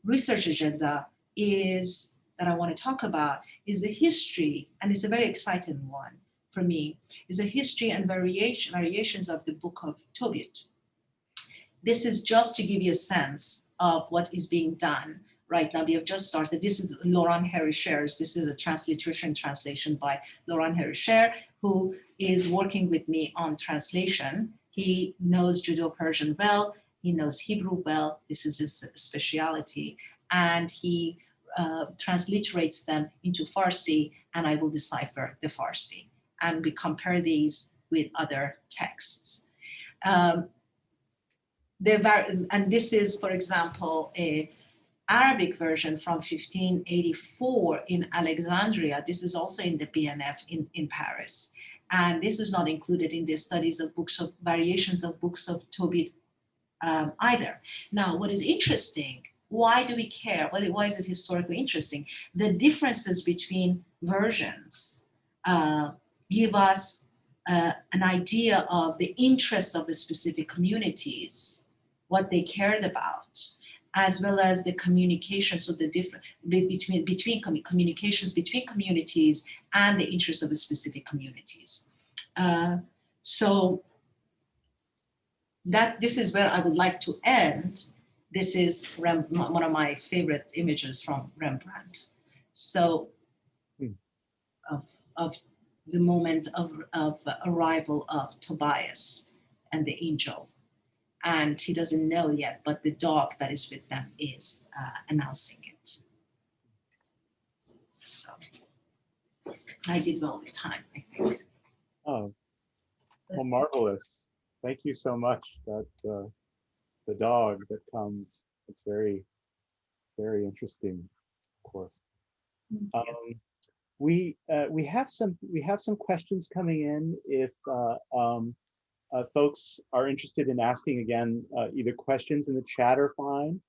Speaker 3: research agenda is that I want to talk about is the history, and it's a very exciting one for me, is the history and variations of the book of Tobit. This is just to give you a sense of what is being done right now. We have just started. This is Laurent Herischer's. This is a translation by Laurent Herischer, who is working with me on translation. He knows Judeo-Persian well. He knows Hebrew well. This is his speciality. And he transliterates them into Farsi, and I will decipher the Farsi. And we compare these with other texts. And this is, for example, an Arabic version from 1584 in Alexandria. This is also in the BNF in Paris. And this is not included in the studies of variations of books of Tobit either. Now, what is interesting, why do we care? Why is it historically interesting? The differences between versions give us an idea of the interest of the specific communities, what they cared about, as well as the communication, so the difference between communications between communities and the interests of the specific communities. So this is where I would like to end. This is one of my favorite images from Rembrandt. So of the moment of arrival of Tobias and the angel. And he doesn't know yet, but the dog that is with them is announcing it. So I did well with time, I think.
Speaker 2: Oh, well, marvelous. Thank you so much. That the dog that comes, it's very, very interesting, of course. We have some questions coming in. If folks are interested in asking again, either questions in the chat are fine.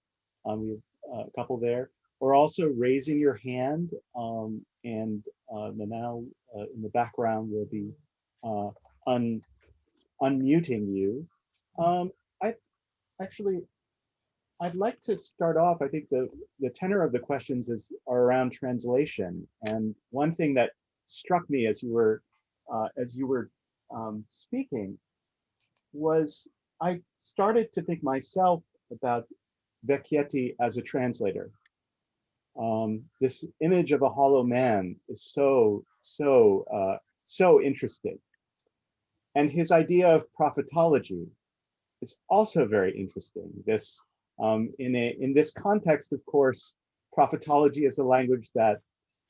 Speaker 2: We have a couple there, or also raising your hand, and now in the background we'll be unmuting you. I'd like to start off. I think the tenor of the questions are around translation, and one thing that struck me as you were speaking was I started to think myself about Vecchietti as a translator. This image of a hollow man is so interesting, and his idea of prophetology is also very interesting. This in this context, of course, prophetology is a language that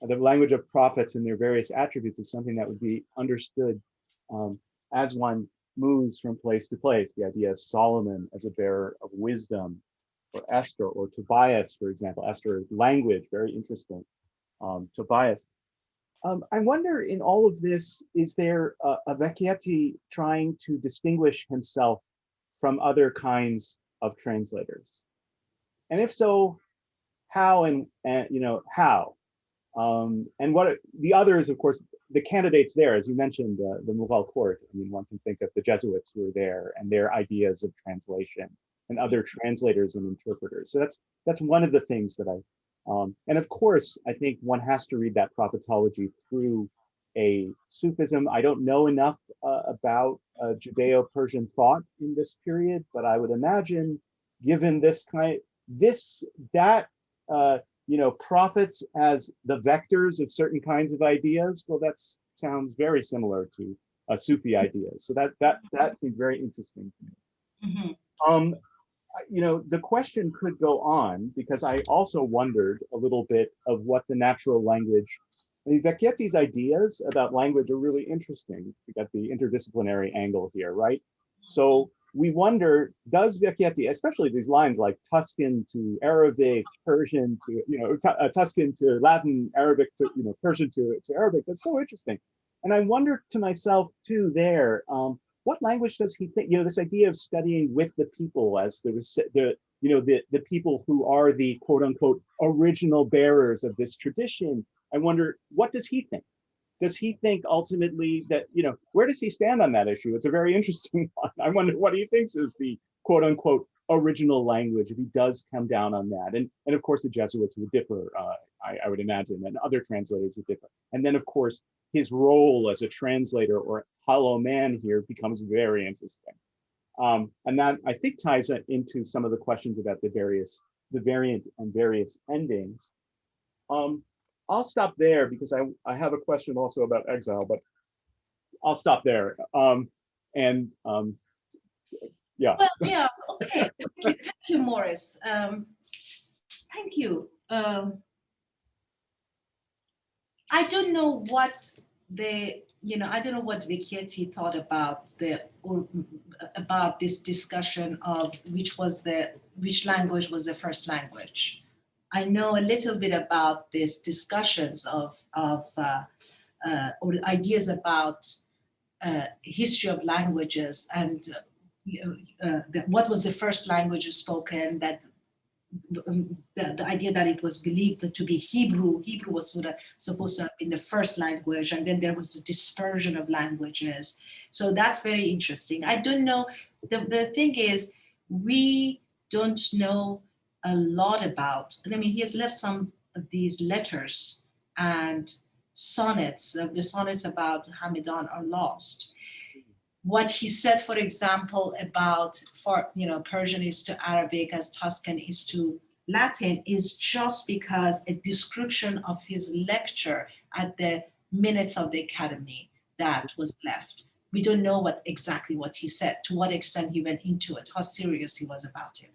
Speaker 2: the language of prophets and their various attributes is something that would be understood as one moves from place to place. The idea of Solomon as a bearer of wisdom, or Esther, or Tobias, for example. Esther, language, very interesting. Tobias. I wonder, in all of this, is there a Vecchietti trying to distinguish himself from other kinds of translators? And if so, how and how? And what the others, of course, the candidates there, as you mentioned, the Mughal court. I mean, one can think of the Jesuits who were there and their ideas of translation, and other translators and interpreters. So that's one of the things that and of course, I think one has to read that prophetology through a Sufism. I don't know enough about Judeo-Persian thought in this period, but I would imagine, given prophets as the vectors of certain kinds of ideas, well, that's sounds very similar to Sufi ideas. So that seemed very interesting to me.
Speaker 3: Mm-hmm.
Speaker 2: You know, the question could go on because I also wondered a little bit of what the natural language. I mean, Vecchietti's ideas about language are really interesting. We got the interdisciplinary angle here, right? So we wonder, does Vecchietti, especially these lines like Tuscan to Arabic, Persian to, you know, Tuscan to Latin, Arabic to, you know, Persian to Arabic, that's so interesting. And I wondered to myself too there, what language does he think, you know, this idea of studying with the people as the you know, the people who are the quote unquote original bearers of this tradition. I wonder, what does he think? Does he think ultimately that, you know, where does he stand on that issue? It's a very interesting one. I wonder what he thinks is the quote unquote original language, if he does come down on that. And of course, the Jesuits would differ, I would imagine, and other translators would differ. And then, of course, his role as a translator or hollow man here becomes very interesting. And that, I think, ties into some of the questions about the variant and various endings. I'll stop there because I have a question also about exile, but I'll stop there. Yeah.
Speaker 3: Well, yeah, okay. Thank you, Maurice. Thank you. I don't know what I don't know what Vecchietti thought about this discussion of which language was the first language. I know a little bit about these discussions or ideas about history of languages and what was the first language spoken, that the idea that it was believed to be Hebrew. Hebrew was sort of supposed to have been the first language, and then there was the dispersion of languages. So that's very interesting. I don't know. The thing is, we don't know a lot about, I mean, he has left some of these letters and sonnets. The sonnets about Hamadan are lost. What he said, for example, about Persian is to Arabic as Tuscan is to Latin is just because a description of his lecture at the minutes of the academy that was left. We don't know exactly what he said, to what extent he went into it, how serious he was about it.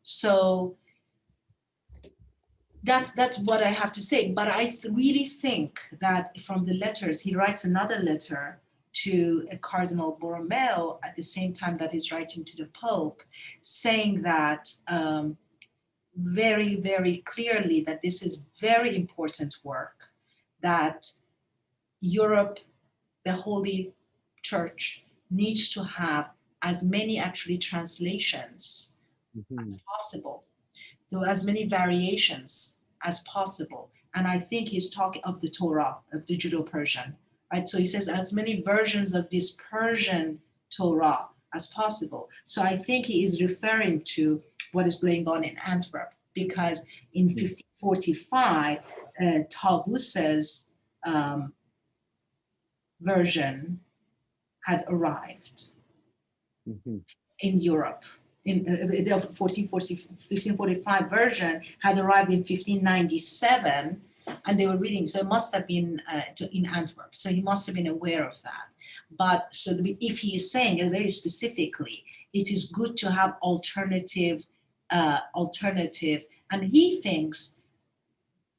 Speaker 3: So that's what I have to say. But I really think that from the letters, he writes another letter to a Cardinal Borromeo at the same time that he's writing to the Pope, saying that very, very clearly that this is very important work, that Europe, the Holy Church, needs to have as many actually translations as possible, as many variations as possible. And I think he's talking of the Torah, of the Judeo-Persian. Right? So he says as many versions of this Persian Torah as possible. So I think he is referring to what is going on in Antwerp, because in 1545, Tavus's version had arrived in Europe. In the 1545 version had arrived in 1597. And they were reading, so it must have been in Antwerp. So he must have been aware of that. But so if he is saying it very specifically, it is good to have alternative, and he thinks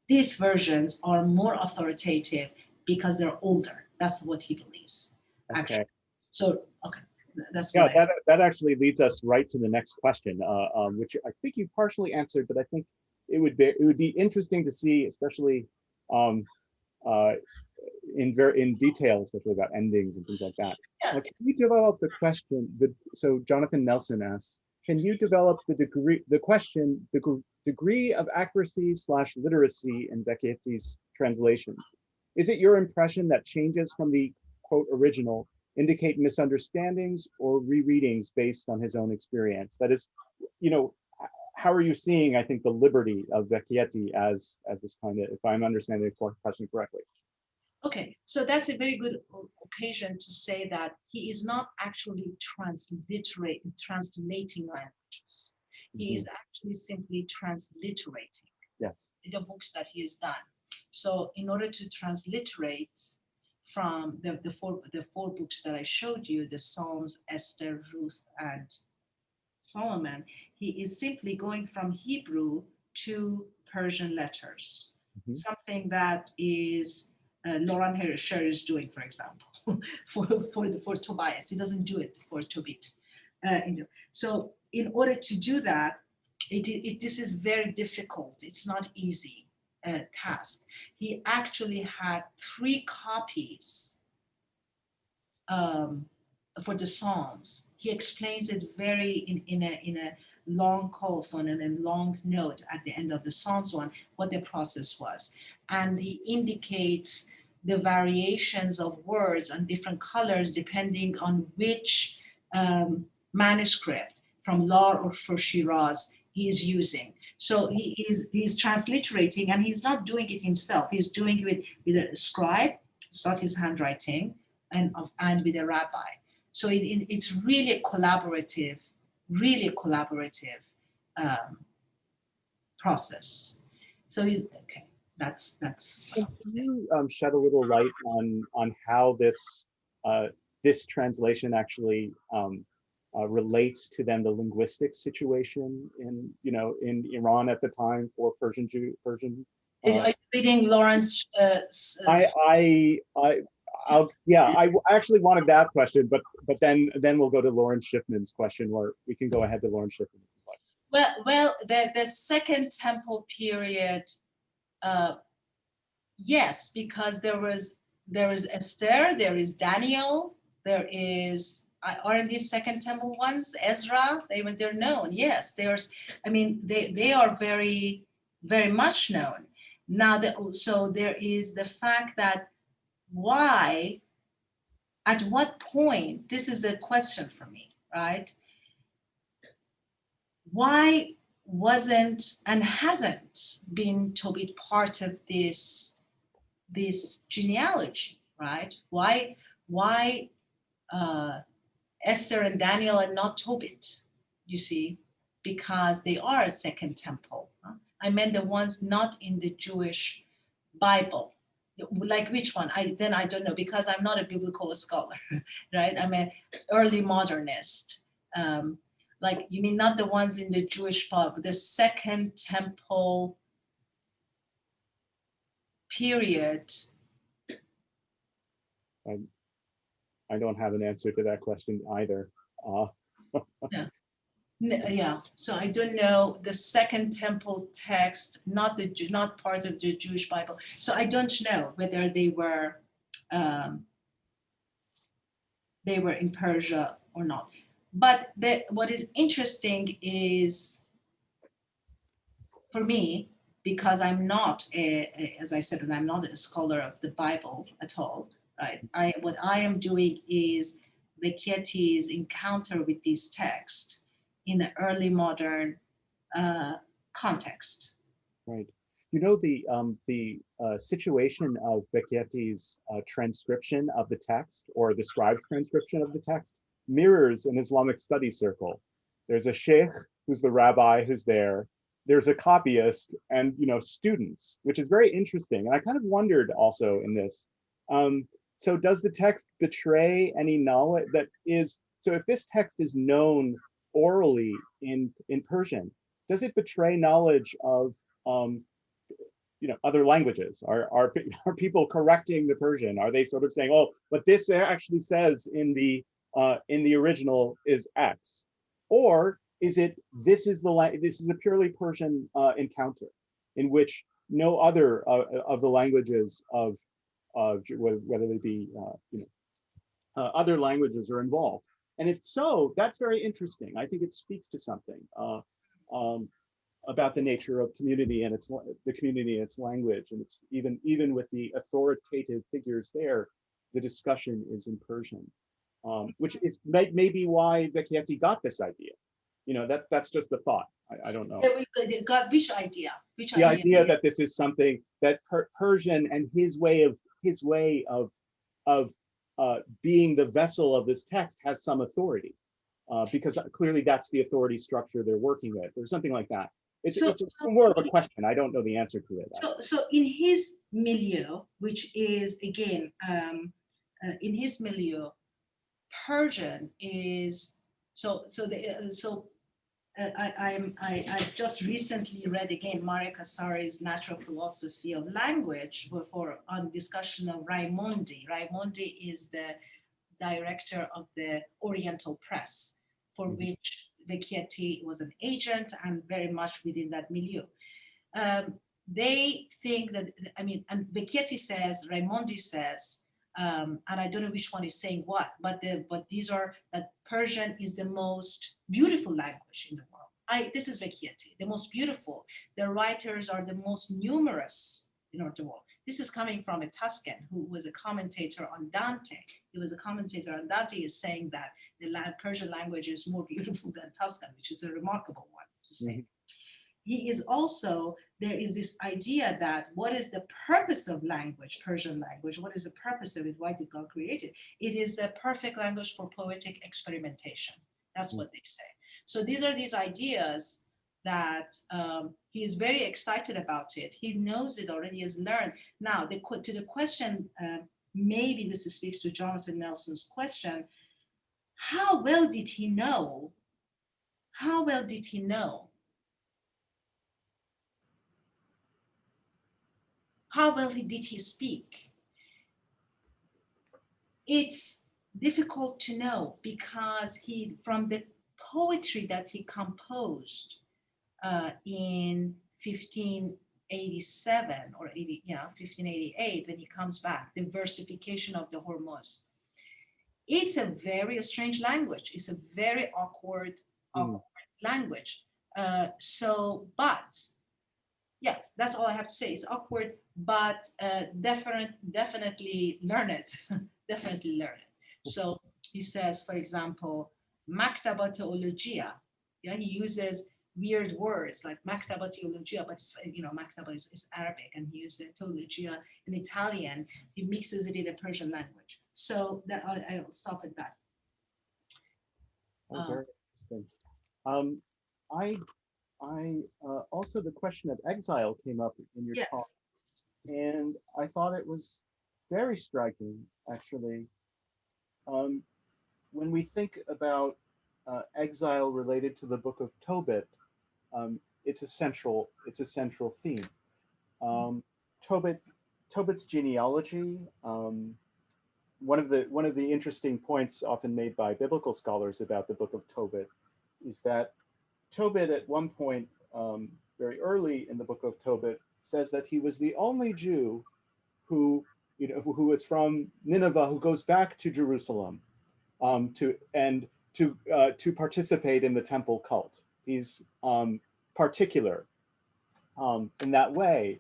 Speaker 3: these versions are more authoritative because they're older. That's what he believes. Actually.
Speaker 2: Okay.
Speaker 3: So that's
Speaker 2: that actually leads us right to the next question, which I think you partially answered, but I think it would be interesting to see, especially in detail, especially about endings and things like that.
Speaker 3: Yeah.
Speaker 2: Can you develop the question? So Jonathan Nelson asks, can you develop the degree of accuracy / literacy in Vecchietti's translations? Is it your impression that changes from the quote original indicate misunderstandings or rereadings based on his own experience? That is, how are you seeing, I think, the liberty of Vecchietti as this kind of, if I'm understanding the question correctly?
Speaker 3: Okay, so that's a very good occasion to say that he is not actually translating languages. He is actually simply transliterating the books that he has done. So in order to transliterate from the four books that I showed you, the Psalms, Esther, Ruth, and Solomon, he is simply going from Hebrew to Persian letters, something that is Laurent Herscher is doing, for example, for Tobias. He doesn't do it for Tobit. So in order to do that, this is very difficult. It's not easy task. He actually had 3 copies for the Psalms. He explains it very in a long colophon and a long note at the end of the Psalms one, what the process was. And he indicates the variations of words and different colors depending on which manuscript from Lar or for Shiraz he is using. So he's transliterating, and he's not doing it himself. He's doing it with a scribe. It's not his handwriting, and with a rabbi. So it's really a collaborative process. So he's okay. That's.
Speaker 2: Can you shed a little light on how this this translation actually relates to then the linguistic situation in Iran at the time for Persian?
Speaker 3: Are you reading Lawrence?
Speaker 2: I actually wanted that question, but then we'll go to Lawrence Schiffman's question, where we can go ahead to Lawrence Schiffman.
Speaker 3: Well, the Second Temple period, yes, because there is Esther, there is Daniel, there is. Aren't these Second Temple ones? Ezra, they're known. Yes, they are very, very much known. Now, so there is the fact that why, at what point, this is a question for me, right? Why wasn't and hasn't been Tobit part of this genealogy, right? Why Esther and Daniel and not Tobit, you see, because they are a Second Temple. I meant the ones not in the Jewish Bible. Like which one? I don't know, because I'm not a biblical scholar, right? I'm an early modernist. Like, you mean not the ones in the Jewish Bible, the Second Temple period?
Speaker 2: I don't have an answer to that question either.
Speaker 3: Yeah, so I don't know the Second Temple text, not part of the Jewish Bible. So I don't know whether they were in Persia or not. But what is interesting is, for me, because I'm not, as I said, I'm not a scholar of the Bible at all, right? What I am doing is Vecchietti's encounter with these texts in the early modern context.
Speaker 2: Right. You know, the situation of Vecchietti's transcription of the text, or the scribe's transcription of the text, mirrors an Islamic study circle. There's a sheikh who's the rabbi who's there. There's a copyist and students, which is very interesting. And I kind of wondered also in this. So does the text betray any knowledge that is? So if this text is known orally in Persian, does it betray knowledge of other languages? Are people correcting the Persian? Are they sort of saying, oh, but this actually says in the original is X? Or is it this is a purely Persian encounter in which no other of the languages of whether they be other languages are involved? And if so, that's very interesting. I think it speaks to something about the nature of community and the community and its language. And it's even with the authoritative figures there, the discussion is in Persian, which is maybe why Vecchietti got this idea. That's just the thought. I don't know.
Speaker 3: Got which idea?
Speaker 2: The idea that this is something that Persian and his way of being the vessel of this text has some authority, because clearly that's the authority structure they're working with, or something like that. It's more of a question. I don't know the answer to it.
Speaker 3: So in his milieu, which is again, in his milieu, Persian is I just recently read again Maria Casari's Natural Philosophy of Language on discussion of Raimondi. Raimondi is the director of the Oriental Press, for which Vecchietti was an agent and very much within that milieu. They think that, and Vecchietti says, Raimondi says, and I don't know which one is saying what, but these are that Persian is the most beautiful language in the world. This is Vecchietti, the most beautiful. The writers are the most numerous in the world. This is coming from a Tuscan who was a commentator on Dante. He was a commentator on Dante, is saying that the Persian language is more beautiful than Tuscan, which is a remarkable one to say. Mm-hmm. He is also, there is this idea that what is the purpose of language, Persian language? What is the purpose of it? Why did God create it? It is a perfect language for poetic experimentation. That's what they say. So these are these ideas that he is very excited about it. He knows it already, has learned. Now, to the question, maybe this speaks to Jonathan Nelson's question, how well did he know? How well did he know? How well did he speak? It's difficult to know because from the poetry that he composed in 1587 or 1588, when he comes back, the versification of the Hormuz. It's a very strange language. It's a very awkward language. Yeah, that's all I have to say. It's awkward, but definitely learn it. Definitely learn it. So he says, for example, maktaba teologia. Yeah, he uses weird words like maktaba teologia, but maktaba is Arabic, and he uses teologia in Italian. He mixes it in a Persian language. So that I'll stop at that.
Speaker 2: Very interesting. Also, the question of exile came up in your talk, and I thought it was very striking, actually. When we think about exile related to the book of Tobit, it's a central theme. Tobit's genealogy. One of the interesting points often made by biblical scholars about the book of Tobit is that Tobit at one point, very early in the book of Tobit, says that he was the only Jew who was from Nineveh, who goes back to Jerusalem to participate in the temple cult. He's particular in that way.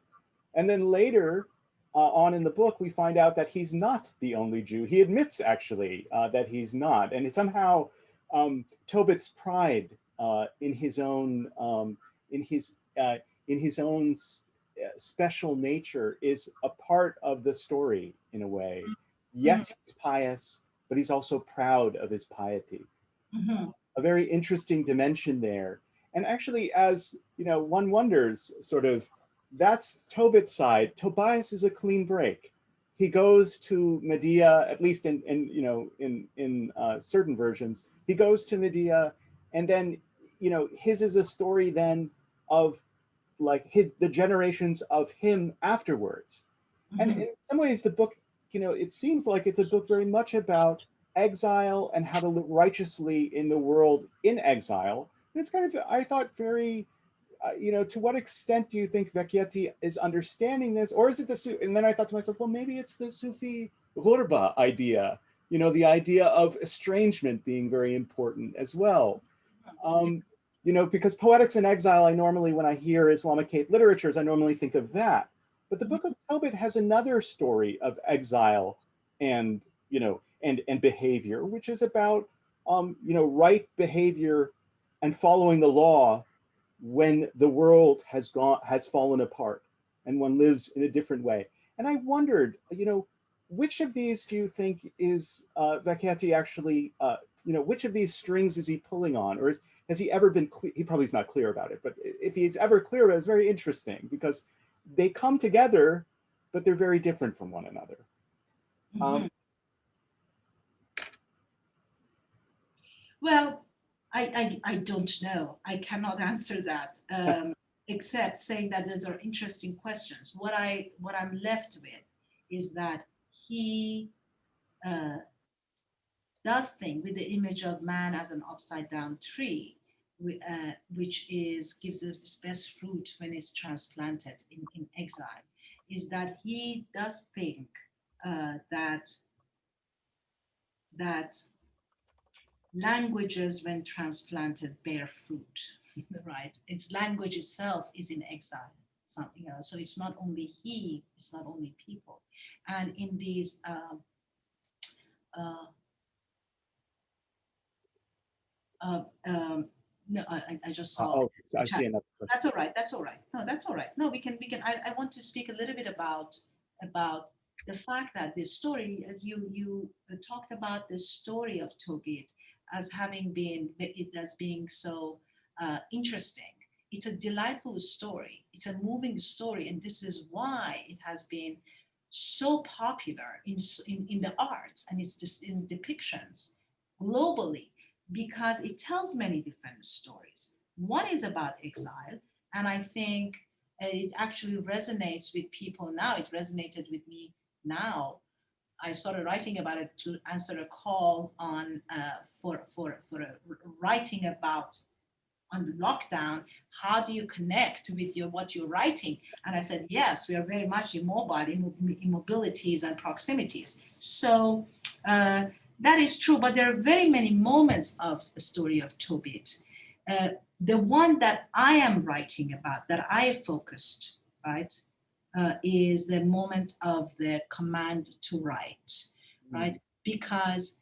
Speaker 2: And then later on in the book, we find out that he's not the only Jew. He admits actually that he's not, and somehow Tobit's pride in his own special nature is a part of the story in a way. Yes, he's pious, but he's also proud of his piety. A very interesting dimension there. And actually, as one wonders, sort of, that's Tobit's side. Tobias is a clean break. He goes to Medea, at least in certain versions. He goes to Medea, and then his is a story then of like the generations of him afterwards. And in some ways, the book, it seems like it's a book very much about exile and how to live righteously in the world in exile. And it's kind of, I thought, very, to what extent do you think Vecchietti is understanding this? Or is it and then I thought to myself, well, maybe it's the Sufi ghurba idea, the idea of estrangement being very important as well. Because poetics in exile, I normally, when I hear Islamicate literatures, I normally think of that. But the book of Tobit has another story of exile and, and behavior, which is about, right behavior and following the law when the world has fallen apart and one lives in a different way. And I wondered, which of these do you think is Vecchietti actually, which of these strings is he pulling on? Or has he ever been clear? He probably is not clear about it, but if he's ever clear about it, it's very interesting because they come together, but they're very different from one another.
Speaker 3: Mm-hmm. Well, I don't know. I cannot answer that, except saying that those are interesting questions. What I'm left with is that he does think with the image of man as an upside down tree, which gives us its best fruit when it's transplanted in exile, is that he does think that languages, when transplanted, bear fruit, right? Its language itself is in exile, something else. So it's not only he, it's not only people. And in these no, I just saw.
Speaker 2: Oh, I see another question.
Speaker 3: That's all right. That's all right. No, that's all right. No, we can. I want to speak a little bit about the fact that this story, as you talked about the story of Tobit as being so interesting. It's a delightful story. It's a moving story, and this is why it has been so popular in the arts and in depictions globally, because it tells many different stories. One is about exile, and I think it actually resonates with people now. It resonated with me now. I started writing about it to answer a call on for writing about on lockdown. How do you connect with what you're writing? And I said, yes, we are very much immobile, immobilities and proximities. So that is true, but there are very many moments of the story of Tobit. The one that I am writing about, that I focused, right, is the moment of the command to write, right? Because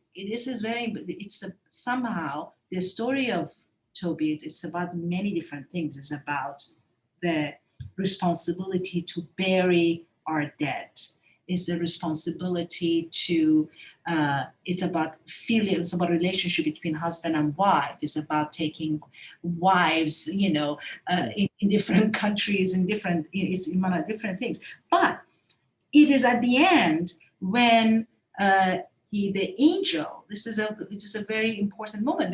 Speaker 3: somehow the story of Tobit is about many different things. It's about the responsibility to bury our dead. It's the responsibility to, it's about feeling, it's about relationship between husband and wife. It's about taking wives, in different countries, it's different things. But it is at the end when the angel, it is a very important moment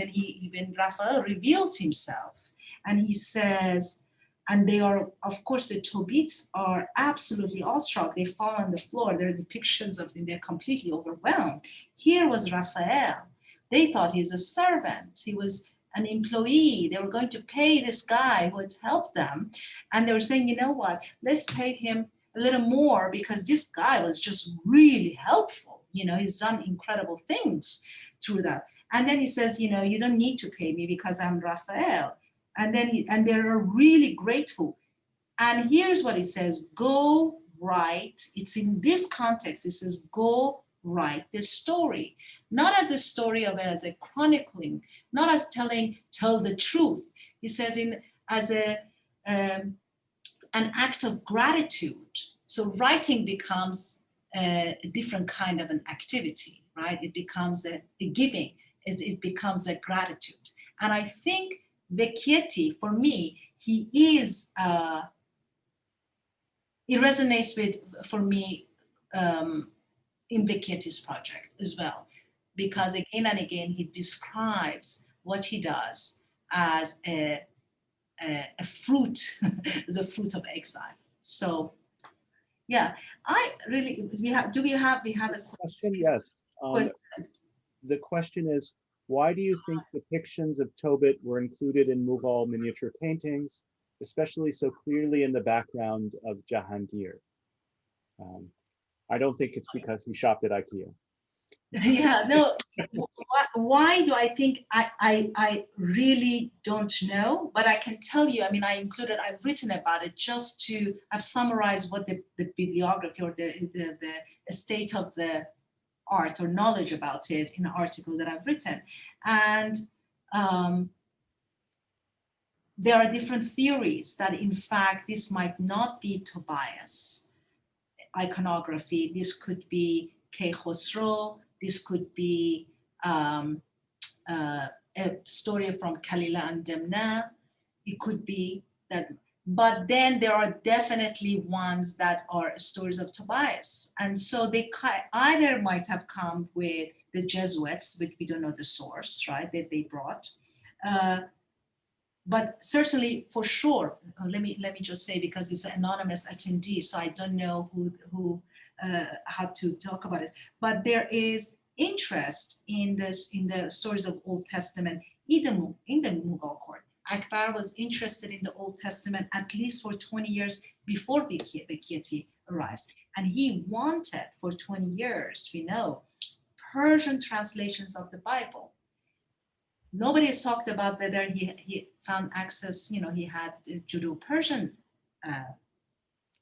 Speaker 3: when Raphael reveals himself and he says, and they are, of course, the Tobits are absolutely awestruck. They fall on the floor. There are depictions of them. They're completely overwhelmed. Here was Raphael. They thought he's a servant. He was an employee. They were going to pay this guy who had helped them. And they were saying, you know what, let's pay him a little more because this guy was just really helpful. He's done incredible things through that. And then he says, you don't need to pay me because I'm Raphael. And they're really grateful. And here's what he says: go write. It's in this context. It says, go write this story, not as a story as a chronicling, not as tell the truth. He says as an act of gratitude. So writing becomes a different kind of an activity, right? It becomes a giving. It becomes a gratitude. And I think Vecchietti, for me, he is, it resonates for me, in Vecchietti's project as well, because again and again, he describes what he does as a fruit, as a fruit of exile. So, yeah, we have a
Speaker 2: question? Yes. The question is, why do you think depictions of Tobit were included in Mughal miniature paintings, especially so clearly in the background of Jahangir? I don't think it's because he shopped at IKEA.
Speaker 3: Yeah, no. Why do I think? I really don't know, but I can tell you. I mean, I've written about it I've summarized what the bibliography or the state of the art or knowledge about it in an article that I've written. And there are different theories that in fact this might not be Tobias iconography. This could be Khosrow. This could be a story from Kalila and Demna. It could be that, but then there are definitely ones that are stories of Tobias. And so they either might have come with the Jesuits, which we don't know the source, right, that they brought. But certainly, for sure, let me just say, because it's an anonymous attendee, so I don't know who how to talk about it. But there is interest in this, in the stories of Old Testament in the Mughal court. Akbar was interested in the Old Testament at least for 20 years before Vecchietti arrives, and he wanted for 20 years, we know, Persian translations of the Bible. Nobody has talked about whether he found access, you know, he had Judeo-Persian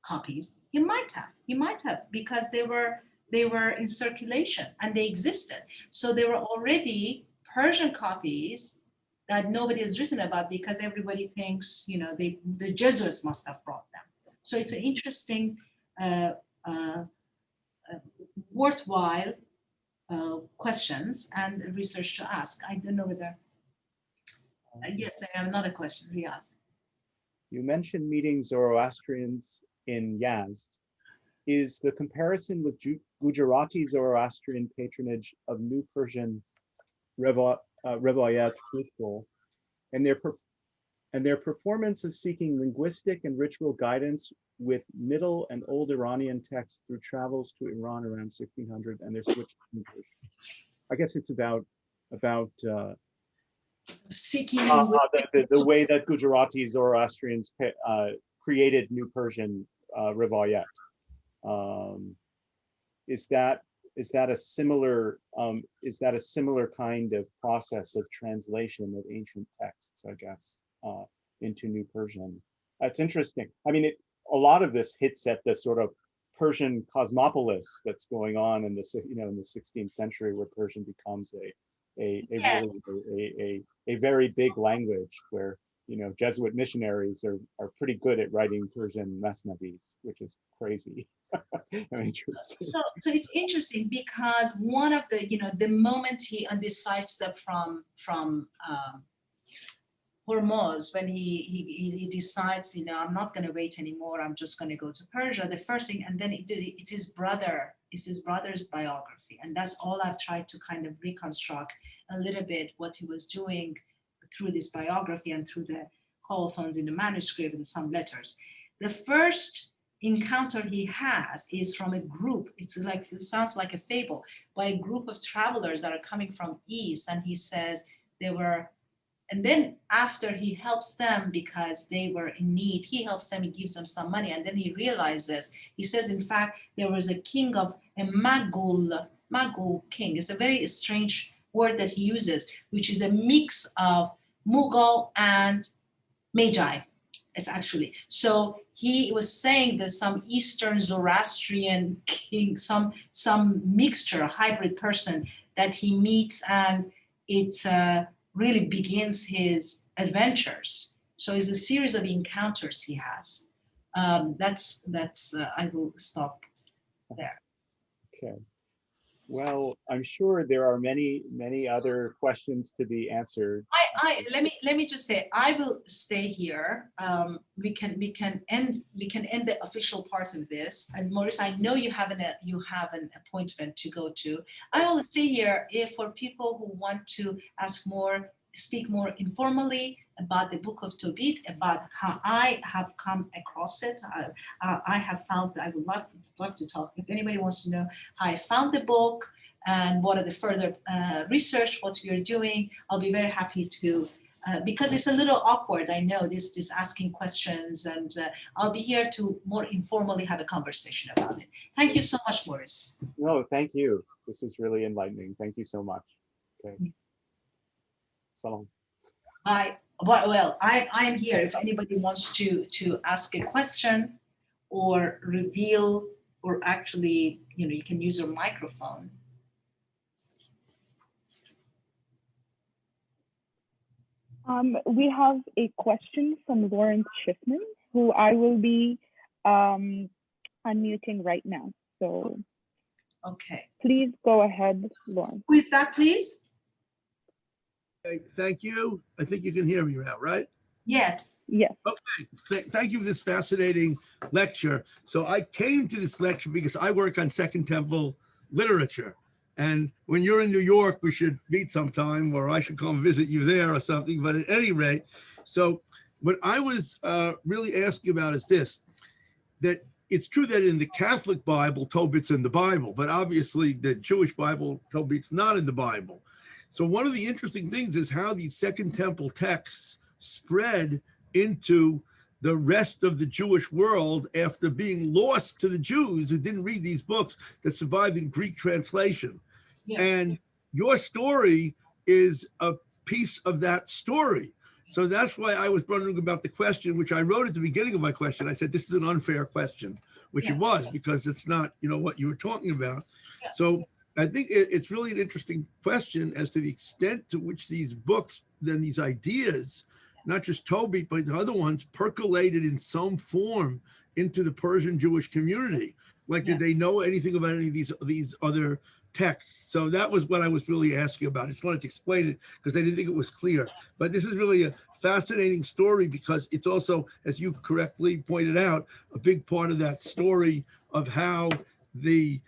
Speaker 3: copies. He might have, because they were in circulation and they existed. So there were already Persian copies that nobody has written about, because everybody thinks, you know, the Jesuits must have brought them. So it's an interesting, worthwhile questions and research to ask. I don't know whether, yes, I have another question, Riaz.
Speaker 2: You mentioned meeting Zoroastrians in Yazd. Is the comparison with Gujarati Zoroastrian patronage of New Persian Revayat fruitful, and their performance of seeking linguistic and ritual guidance with Middle and Old Iranian texts through travels to Iran around 1600 and their switch to New Persian? I guess it's about
Speaker 3: Seeking
Speaker 2: the way that Gujarati Zoroastrians created New Persian Revayat. Is that a similar kind of process of translation of ancient texts, I guess, into New Persian? That's interesting. I mean, a lot of this hits at the sort of Persian cosmopolis that's going on in the, you know, in the 16th century, where Persian becomes
Speaker 3: Yes.
Speaker 2: a very big language, where, you know, Jesuit missionaries are pretty good at writing Persian masnavis, which is crazy. Interesting.
Speaker 3: So it's interesting, because one of the, you know, the moment he on this sidestep from Hormuz, when he decides, you know, I'm not going to wait anymore, I'm just going to go to Persia, the first thing, and then it's his brother's biography, and that's all I've tried to kind of reconstruct a little bit what he was doing through this biography and through the colophons in the manuscript and some letters. The first encounter he has is from a group, it sounds like a fable, by a group of travelers that are coming from east, and he says they were, and then after he helps them because they were in need, he helps them, he gives them some money, and then he realizes, he says, in fact, there was a king of a Mughal king. It's a very strange word that he uses, which is a mix of Mughal and Magi. It's actually, so he was saying that some Eastern Zoroastrian king, some mixture, a hybrid person that he meets, and it's really begins his adventures. So it's a series of encounters he has. That's I will stop there.
Speaker 2: Okay. Well, I'm sure there are many other questions to be answered.
Speaker 3: Let me just say, I will stay here. We can end the official part of this. And Maurice, I know you have an appointment to go to. I will stay here if for people who want to ask more, speak more informally about the book of Tobit, about how I have come across it. I have found that I would like to talk. If anybody wants to know how I found the book and what are the further research, what we are doing, I'll be very happy to, because it's a little awkward, I know, this asking questions, and I'll be here to more informally have a conversation about it. Thank you so much, Maurice.
Speaker 2: No, thank you. This is really enlightening. Thank you so much. Okay. Salam.
Speaker 3: Bye. Well, I'm here if anybody wants to ask a question or reveal, or actually, you know, you can use your microphone.
Speaker 4: We have a question from Lawrence Schiffman, who I will be unmuting right now. So
Speaker 3: okay,
Speaker 4: please go ahead, Lawrence.
Speaker 3: Who is that, please?
Speaker 5: Okay, thank you. I think you can hear me now, right?
Speaker 3: Yes.
Speaker 4: Yes.
Speaker 5: Okay, thank you for this fascinating lecture. So I came to this lecture because I work on Second Temple literature. And when you're in New York, we should meet sometime, or I should come visit you there or something. But at any rate, so what I was really asking about is this, that it's true that in the Catholic Bible, Tobit's in the Bible, but obviously the Jewish Bible, Tobit's not in the Bible. So one of the interesting things is how these Second Temple texts spread into the rest of the Jewish world after being lost to the Jews who didn't read these books that survived in Greek translation.
Speaker 3: Yes.
Speaker 5: And your story is a piece of that story. So that's why I was wondering about the question, which I wrote at the beginning of my question. I said, this is an unfair question, which it was, because it's not, what you were talking about.
Speaker 3: Yeah.
Speaker 5: So I think it's really an interesting question as to the extent to which these books, then these ideas, not just Tobit, but the other ones, percolated in some form into the Persian Jewish community. Like, did they know anything about any of these other texts? So that was what I was really asking about. I just wanted to explain it because I didn't think it was clear. But this is really a fascinating story because it's also, as you correctly pointed out, a big part of that story of how you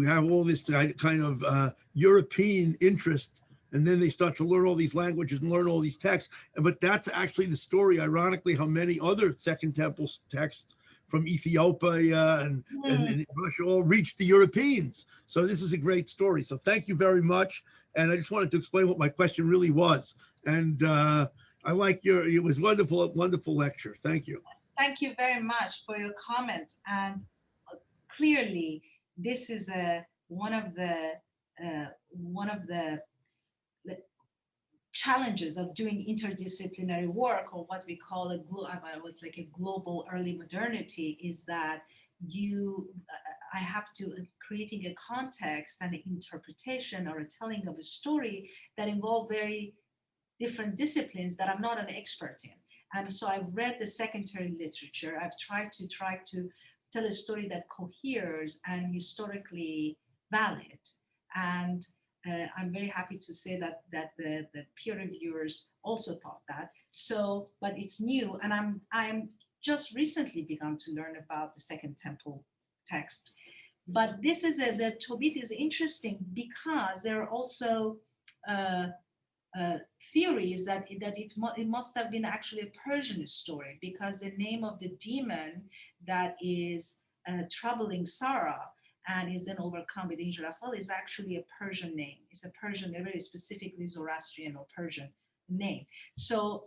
Speaker 5: have all this kind of European interest, and then they start to learn all these languages and learn all these texts. But that's actually the story, ironically, how many other Second Temple texts from Ethiopia and Russia all reached the Europeans. So this is a great story. So thank you very much. And I just wanted to explain what my question really was. And I like it was wonderful, wonderful lecture. Thank you.
Speaker 3: Thank you very much for your comment. And clearly, this is one of the challenges of doing interdisciplinary work, or what we call what's like a global early modernity, is that I have to creating a context and an interpretation or a telling of a story that involve very different disciplines that I'm not an expert in. And so I've read the secondary literature. I've tried to tell a story that coheres and historically valid. And I'm very happy to say that the peer reviewers also thought that. So, but it's new, and I'm just recently begun to learn about the Second Temple text. But this is the Tobit is interesting because there are also theories that it must have been actually a Persian story, because the name of the demon that is troubling Sarah and is then overcome with Injrafal is actually a Persian name. It's a Persian, a very specifically Zoroastrian or Persian name. So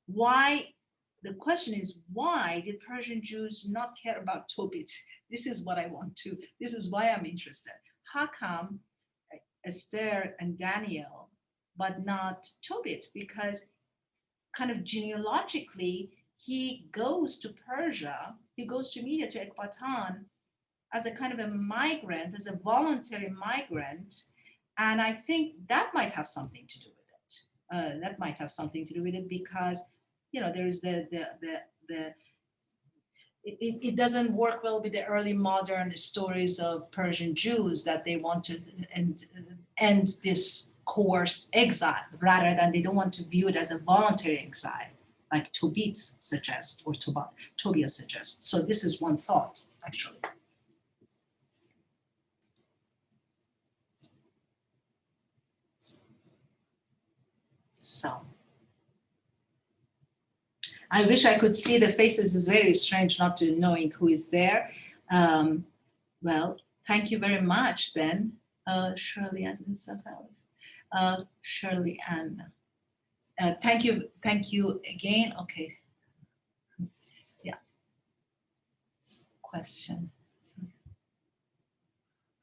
Speaker 3: the question is, why did Persian Jews not care about Tobit? This is what this is why I'm interested. How come Esther and Daniel, but not Tobit? Because kind of genealogically, he goes to Persia, he goes to Media, to Ekbatan, as a kind of a migrant, as a voluntary migrant. And I think that might have something to do with it. That might have something to do with it because, there's it doesn't work well with the early modern stories of Persian Jews that they want to end this coerced exile, rather than they don't want to view it as a voluntary exile, like Tobit suggests or Tobias suggests. So this is one thought, actually. So I wish I could see the faces. It's very strange not to knowing who is there. Well, thank you very much then, Shirley and Shirley and thank you again. Okay. Yeah. Question.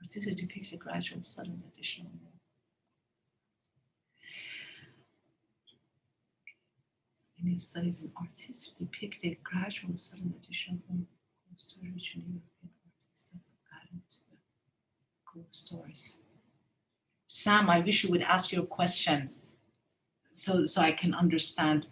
Speaker 3: Artistic depicts a gradual, sudden additional. In his studies in art history, depicted gradual, sudden addition from close to original European artists that were added to the ghost stories. Sam, I wish you would ask your question so I can understand.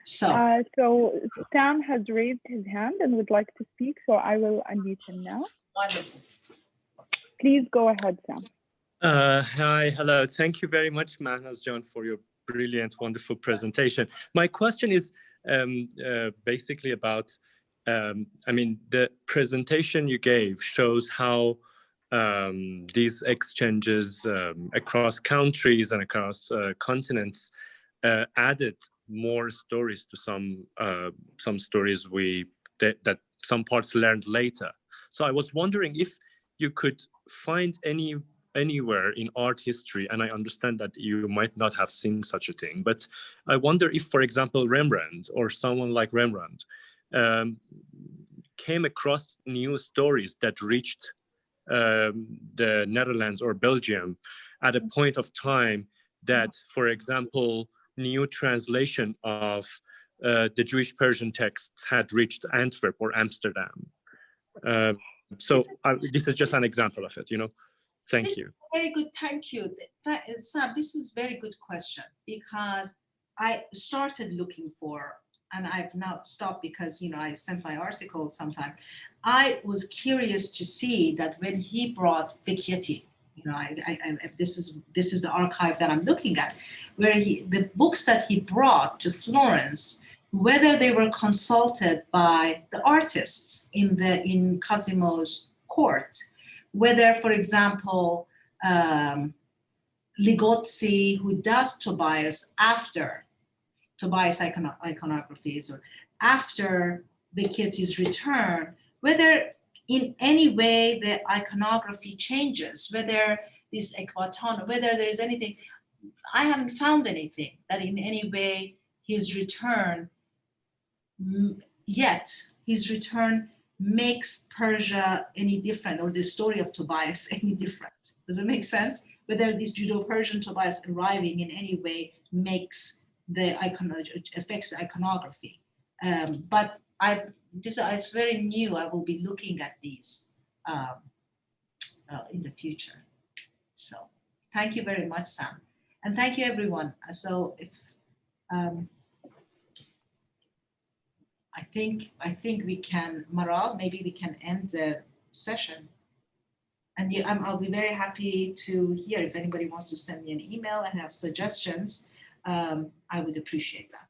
Speaker 3: So,
Speaker 4: So Sam has raised his hand and would like to speak, so I will unmute him now.
Speaker 3: wonderful.
Speaker 4: Please go ahead, Sam.
Speaker 6: Hi, hello. Thank you very much, Mahnaz John, for your brilliant, wonderful presentation. My question is basically about, I mean, the presentation you gave shows how these exchanges across countries and across continents added more stories to some stories that some parts learned later. So I was wondering if you could find anywhere in art history, and I understand that you might not have seen such a thing, but I wonder if, for example, Rembrandt or someone like Rembrandt came across new stories that reached the Netherlands or Belgium at a point of time that, for example, new translation of the Jewish Persian texts had reached Antwerp or Amsterdam. This is just an example of it, you know. Thank you.
Speaker 3: Very good, thank you. Sam, this is a very good question, because I started looking for, and I've now stopped because, you know, I sent my article sometime. I was curious to see that when he brought Vecchietti, you know, this is the archive that I'm looking at, where the books that he brought to Florence, whether they were consulted by the artists in Cosimo's court, whether, for example, Ligozzi, who does Tobias after Tobias iconographies, or after Vecchietti's return, whether in any way the iconography changes, whether this ekbaton, whether there's anything. I haven't found anything that in any way his return makes Persia any different, or the story of Tobias any different. Does it make sense? Whether this Judeo-Persian Tobias arriving in any way affects the iconography. But it's very new. I will be looking at these in the future. So thank you very much, Sam. And thank you, everyone. So if I think we can, Maral, maybe we can end the session. And I'll be very happy to hear if anybody wants to send me an email and have suggestions. I would appreciate that.